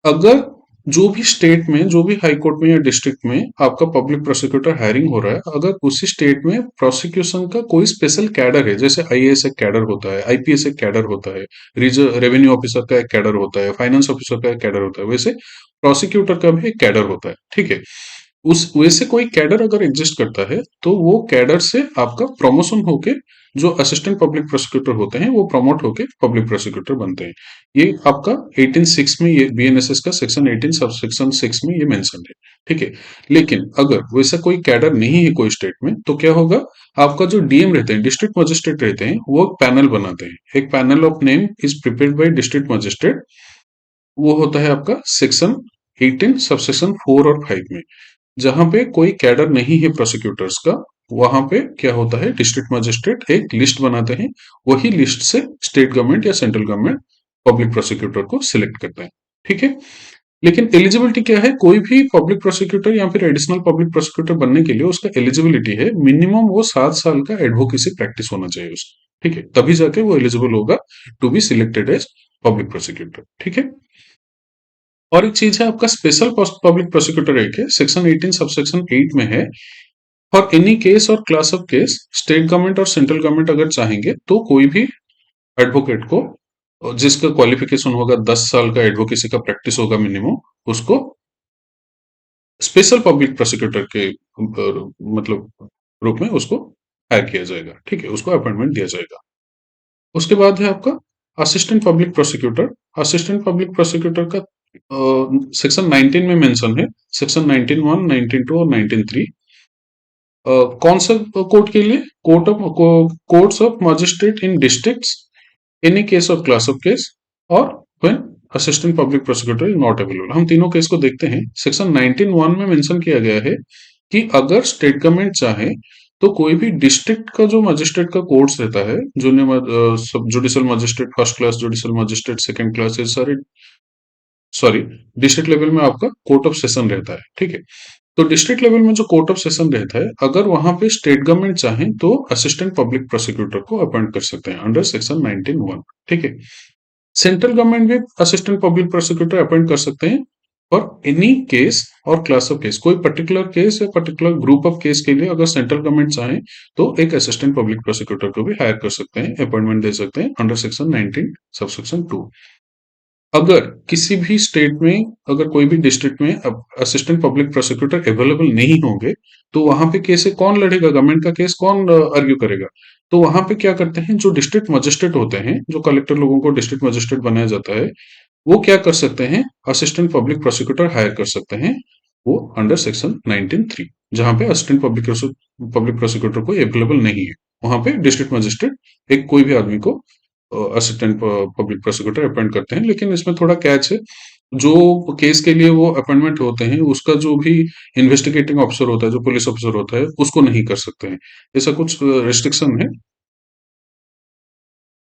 अगर जो भी स्टेट में, जो भी हाई कोर्ट में या डिस्ट्रिक्ट में आपका पब्लिक प्रोसिक्यूटर हायरिंग हो रहा है, अगर उसी स्टेट में प्रोसिक्यूशन का कोई स्पेशल कैडर है, जैसे आईएएस एक कैडर होता है, आईपीएस एक कैडर होता है, रेवेन्यू ऑफिसर का एक कैडर होता है, फाइनेंस ऑफिसर का एक कैडर होता है, वैसे प्रोसिक्यूटर का भी एक कैडर होता है। ठीक है, उस वैसे कोई कैडर अगर एग्जिस्ट करता है, तो वो कैडर से आपका प्रमोशन होके जो असिस्टेंट पब्लिक प्रोसिक्यूटर होते हैं, वो प्रमोट होके पब्लिक प्रोसिक्यूटर बनते हैं। ये आपका 18(6) में, ये बीएनएसएस का सेक्शन 18 सब सेक्शन 6 में ये मेंशन है। ठीक है, लेकिन अगर वैसा कोई कैडर नहीं है कोई स्टेट में, तो क्या होगा, आपका जो डीएम रहते हैं, डिस्ट्रिक्ट मजिस्ट्रेट रहते हैं, वो एक पैनल बनाते हैं। एक panel of name is prepared by district magistrate. वो होता है आपका सेक्शन 18 सबसेक्शन 4 और 5 में। जहां पे कोई कैडर नहीं है प्रोसिक्यूटर्स का, वहां पे क्या होता है, डिस्ट्रिक्ट मजिस्ट्रेट एक लिस्ट बनाते हैं, वही लिस्ट से स्टेट गवर्नमेंट या सेंट्रल गवर्नमेंट पब्लिक प्रोसिक्यूटर को सिलेक्ट करते हैं। ठीक है, लेकिन एलिजिबिलिटी क्या है, कोई भी पब्लिक प्रोसिक्यूटर या फिर एडिशनल पब्लिक प्रोसिक्यूटर बनने के लिए उसका एलिजिबिलिटी है मिनिमम वो 7 साल का एडवोकेसी प्रैक्टिस होना चाहिए उसका, ठीक है, तभी जाके वो एलिजिबल होगा to be selected as public prosecutor, ठीक है। और एक चीज है आपका स्पेशल पब्लिक प्रोसिक्यूटर एक्ट है, सेक्शन 18 सबसेक्शन 8 में है, for any case or class of case state government और सेंट्रल गवर्नमेंट अगर चाहेंगे तो कोई भी एडवोकेट को जिसका क्वालिफिकेशन होगा 10 साल का एडवोकेसी का प्रैक्टिस होगा मिनिमम, उसको स्पेशल पब्लिक प्रोसिक्यूटर के मतलब रूप में उसको हायर किया जाएगा, ठीक है, उसको अपॉइंटमेंट दिया जाएगा। उसके बाद है आपका assistant public prosecutor. Assistant public prosecutor का सेक्शन 19 में मेंशन है, सेक्शन 19(1), 19(2) और 19(3). कौन सा कोर्ट के लिए, courts of magistrate in districts, any case of class of case, और when assistant public prosecutor is not available. हम तीनों केस को देखते हैं। सेक्शन 19(1) में मेंशन किया गया है कि अगर स्टेट गवर्नमेंट चाहे तो कोई भी डिस्ट्रिक्ट का जो मजिस्ट्रेट का कोर्ट्स रहता है, जूनियर सब judicial magistrate, first class judicial magistrate, second class, ये सारे, सॉरी, डिस्ट्रिक्ट लेवल में आपका कोर्ट ऑफ सेशन रहता है, ठीक है। तो डिस्ट्रिक्ट लेवल में जो कोर्ट ऑफ सेशन रहता है, अगर वहां पे स्टेट गवर्नमेंट चाहे तो असिस्टेंट पब्लिक प्रोसिक्यूटर को अपॉइंट कर सकते हैं अंडर सेक्शन 19(1), ठीक है। सेंट्रल गवर्नमेंट भी असिस्टेंट पब्लिक प्रोसिक्यूटर अपॉइंट कर सकते हैं और any case or class of case, कोई पर्टिकुलर केस या पर्टिकुलर ग्रुप ऑफ केस के लिए अगर सेंट्रल गवर्नमेंट चाहे तो एक असिस्टेंट पब्लिक प्रोसिक्यूटर को भी हायर कर सकते हैं, अपॉइंटमेंट दे सकते हैं अंडर सेक्शन 19 सबसेक्शन 2। अगर किसी भी स्टेट में, अगर कोई भी डिस्ट्रिक्ट में असिस्टेंट पब्लिक प्रोसिक्यूटर अवेलेबल नहीं होंगे तो वहां पे केस कौन लड़ेगा, गवर्नमेंट का केस कौन आर्ग्यू करेगा। तो वहां पे क्या करते हैं, जो डिस्ट्रिक्ट मजिस्ट्रेट होते हैं, जो कलेक्टर लोगों को डिस्ट्रिक्ट मजिस्ट्रेट बनाया जाता है, वो क्या कर सकते हैं, असिस्टेंट पब्लिक प्रोसिक्यूटर हायर कर सकते हैं, वो अंडर सेक्शन 19(3), जहां पे असिस्टेंट पब्लिक प्रोसिक्यूटर कोई अवेलेबल नहीं है, वहां पे डिस्ट्रिक्ट मजिस्ट्रेट एक कोई भी आदमी को असिस्टेंट पब्लिक प्रोसिक्यूटर अपॉइंट करते हैं। लेकिन इसमें थोड़ा कैच है, जो केस के लिए वो अपॉइंटमेंट होते हैं उसका जो भी इन्वेस्टिगेटिंग ऑफिसर होता है, जो पुलिस ऑफिसर होता है, उसको नहीं कर सकते हैं, ऐसा कुछ रिस्ट्रिक्शन है।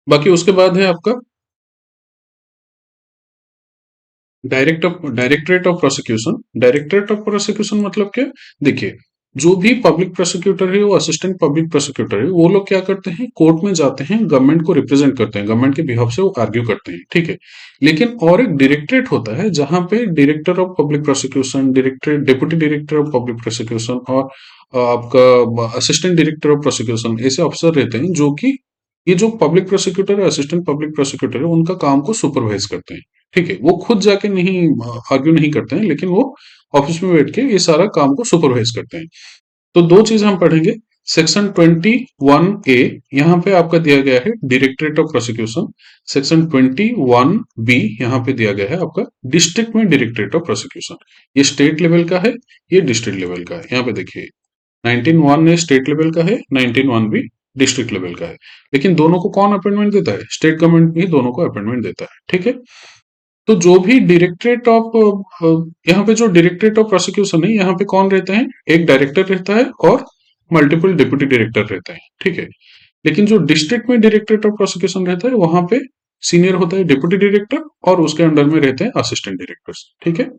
बाकी उसके बाद है आपका directorate of prosecution. Directorate of prosecution मतलब क्या, देखिए, जो भी पब्लिक प्रोसिक्यूटर है, वो असिस्टेंट पब्लिक प्रोसिक्यूटर है, वो लोग क्या करते हैं, कोर्ट में जाते हैं, गवर्नमेंट को रिप्रेजेंट करते हैं, गवर्नमेंट के बिहाफ से वो आर्ग्यू करते हैं, ठीक है। लेकिन और एक डायरेक्टरेट होता है जहां पे director of public prosecution, director, deputy director of public prosecution और आपका असिस्टेंट डायरेक्टर ऑफ प्रोसिक्यूशन, ऐसे ऑफिसर रहते हैं जो कि ये जो पब्लिक प्रोसिक्यूटर है, असिस्टेंट पब्लिक प्रोसिक्यूटर है, उनका काम को सुपरवाइज करते हैं, ठीक है। वो खुद जाके नहीं आर्ग्यू नहीं करते हैं, लेकिन वो ऑफिस में बैठ के ये सारा काम को सुपरवाइज करते हैं। तो दो चीज हम पढ़ेंगे। सेक्शन 21A, यहाँ पे आपका दिया गया है directorate of prosecution. Section 21B यहाँ पे दिया गया है आपका डिस्ट्रिक्ट में डायरेक्टरेट ऑफ प्रोसिक्यूशन। ये स्टेट लेवल का है, ये डिस्ट्रिक्ट लेवल का है। यहाँ पे देखिए 19(1) स्टेट लेवल का है, 19(1) भी डिस्ट्रिक्ट लेवल का है। लेकिन दोनों को कौन अपॉइंटमेंट देता है, स्टेट गवर्नमेंट ही दोनों को अपॉइंटमेंट देता है, ठीक है। तो जो भी डायरेक्टरेट ऑफ, यहाँ पे जो डायरेक्टरेट ऑफ प्रोसिक्यूशन है, यहाँ पे कौन रहते हैं, एक डायरेक्टर रहता है और मल्टीपल डिप्यूटी डायरेक्टर रहते हैं, ठीक है। लेकिन जो डिस्ट्रिक्ट में डायरेक्टरेट ऑफ प्रोसिक्यूशन रहता है, वहां पे सीनियर होता है डिप्यूटी डायरेक्टर और उसके अंडर में रहते हैं असिस्टेंट डायरेक्टर्स, ठीक है।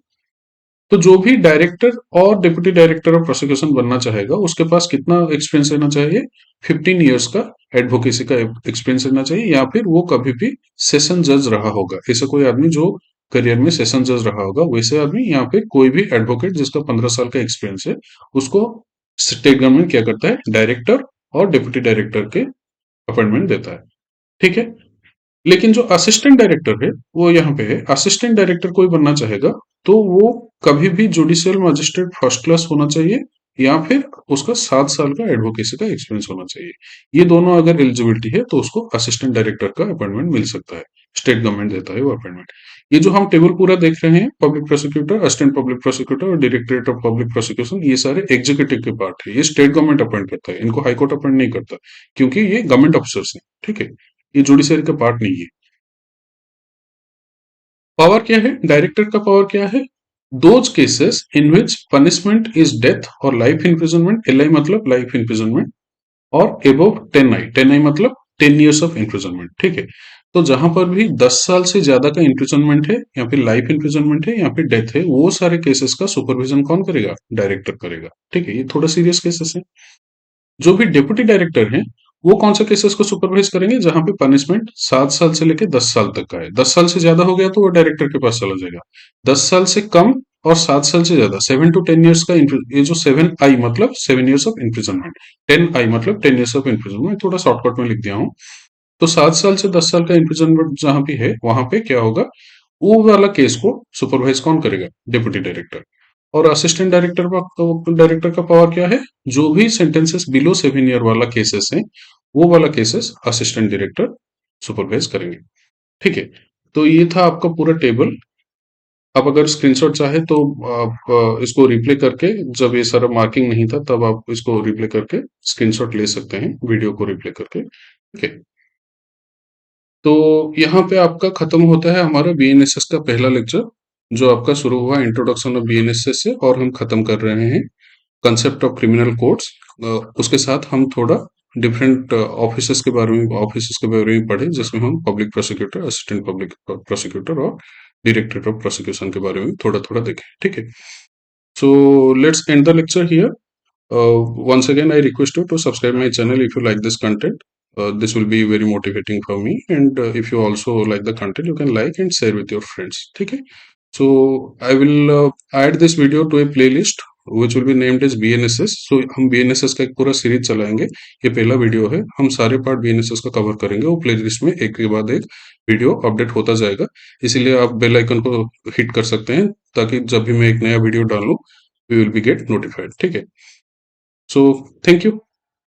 तो जो भी डायरेक्टर और डिप्यूटी डायरेक्टर ऑफ प्रोसिक्यूशन बनना चाहेगा, उसके पास कितना एक्सपीरियंस रहना चाहिए, 15 ईयर्स का एडवोकेसी का एक्सपीरियंस रहना चाहिए, या फिर वो कभी भी सेशन जज रहा होगा। ऐसा कोई आदमी जो करियर में सेशन जज रहा होगा, वैसे आदमी, या फिर कोई भी एडवोकेट जिसका 15 साल का एक्सपीरियंस है, उसको स्टेट गवर्नमेंट क्या करता है, डायरेक्टर और डिप्यूटी डायरेक्टर के अपॉइंटमेंट देता है, ठीक है। लेकिन जो असिस्टेंट डायरेक्टर है, वो यहाँ पे है, असिस्टेंट डायरेक्टर कोई बनना चाहेगा तो वो कभी भी जुडिशियल मजिस्ट्रेट फर्स्ट क्लास होना चाहिए, या फिर उसका 7 साल का एडवोकेसी का एक्सपीरियंस होना चाहिए। ये दोनों अगर एलिजिबिलिटी है तो उसको असिस्टेंट डायरेक्टर का अपॉइंटमेंट मिल सकता है, स्टेट गवर्नमेंट देता है वो अपॉइंटमेंट। ये जो हम टेबल पूरा देख रहे हैं, public prosecutor, assistant public prosecutor और डायरेक्टरेट ऑफ पब्लिक प्रोसिक्यूशन, ये सारे एग्जीक्यूटिव के पार्ट है, ये स्टेट गवर्नमेंट अपॉइंट करता है, इनको हाईकोर्ट अपॉइंट नहीं करता, क्योंकि ये गवर्नमेंट ऑफिसर्स हैं, ठीक है, ये जुडिशियरी का पार्ट नहीं है। पावर क्या है, डायरेक्टर का पावर क्या है, those cases in which punishment is death और लाइफ इम्प्रिजनमेंट, एल आई मतलब लाइफ इम्प्रिजनमेंट, और एबव 10 आई, 10 आई मतलब 10 ईयर्स ऑफ इम्प्रिजनमेंट, ठीक है। तो जहां पर भी 10 साल से ज्यादा का इम्प्रिजनमेंट है या फिर लाइफ इम्प्रिजनमेंट है या फिर डेथ है, वो सारे केसेस का सुपरविजन कौन करेगा? डायरेक्टर करेगा। ठीक है, ये थोड़ा सीरियस केसेस है। जो भी डेप्यूटी डायरेक्टर हैं, वो कौन से केसेस को सुपरवाइज करेंगे? जहां पे पनिशमेंट 7 साल से लेके 10 साल तक का है। 10 साल से ज्यादा हो गया तो वो डायरेक्टर के पास चला जाएगा। 10 साल से कम और 7 साल से ज्यादा, 7 to 10 years का ये जो 7 I मतलब 7 years ऑफ इम्प्रिजनमेंट, 10 I मतलब 10 years ऑफ इम्प्रिजनमेंट, थोड़ा शॉर्टकट में लिख दिया हूँ। तो 7 साल से 10 साल का इम्प्रिजनमेंट जहां पे है, वहां पे क्या होगा? वो वाला केस को सुपरवाइज कौन करेगा? Deputy director. और असिस्टेंट डायरेक्टर का पावर क्या है? जो भी सेंटेंसेस बिलो 7 year वाला केसेस है, वो वाला केसेस असिस्टेंट डायरेक्टर सुपरवाइज करेंगे। ठीक है, तो ये था आपका पूरा टेबल। आप अगर स्क्रीनशॉट चाहे तो आप इसको रिप्ले करके, जब ये सारा मार्किंग नहीं था तब आप इसको रिप्ले करके स्क्रीनशॉट ले सकते हैं, वीडियो को रिप्ले करके। ठीक है, तो यहाँ पे आपका खत्म होता है हमारा बीएनएसएस का पहला लेक्चर, जो आपका शुरू हुआ इंट्रोडक्शन ऑफ बीएनएसएस से, और हम खत्म कर रहे हैं कंसेप्ट ऑफ क्रिमिनल कोड्स। उसके साथ हम थोड़ा डिफरेंट ऑफिसेस के बारे में पढ़े, जिसमें हम public prosecutor, assistant public prosecutor और डायरेक्टरेट ऑफ प्रोसिक्यूशन के बारे में थोड़ा थोड़ा देखें। ठीक है, so let's end the lecture here. Once again, I request you to subscribe my channel if you like this content. This will be very motivating for me. And if you also like the content, you can like and share with your friends. Okay. So I will add this video to a playlist which will be named as BNSS. So हम BNSS का एक पूरा series चलाएंगे। ये पहला video है, हम सारे पार्ट BNSS का कवर करेंगे। वो प्लेलिस्ट में एक के बाद एक वीडियो अपडेट होता जाएगा। इसीलिए आप बेल आइकन को हिट कर सकते हैं, ताकि जब भी मैं एक नया वीडियो डालूं, we will be get notified. ठीक है, so thank you.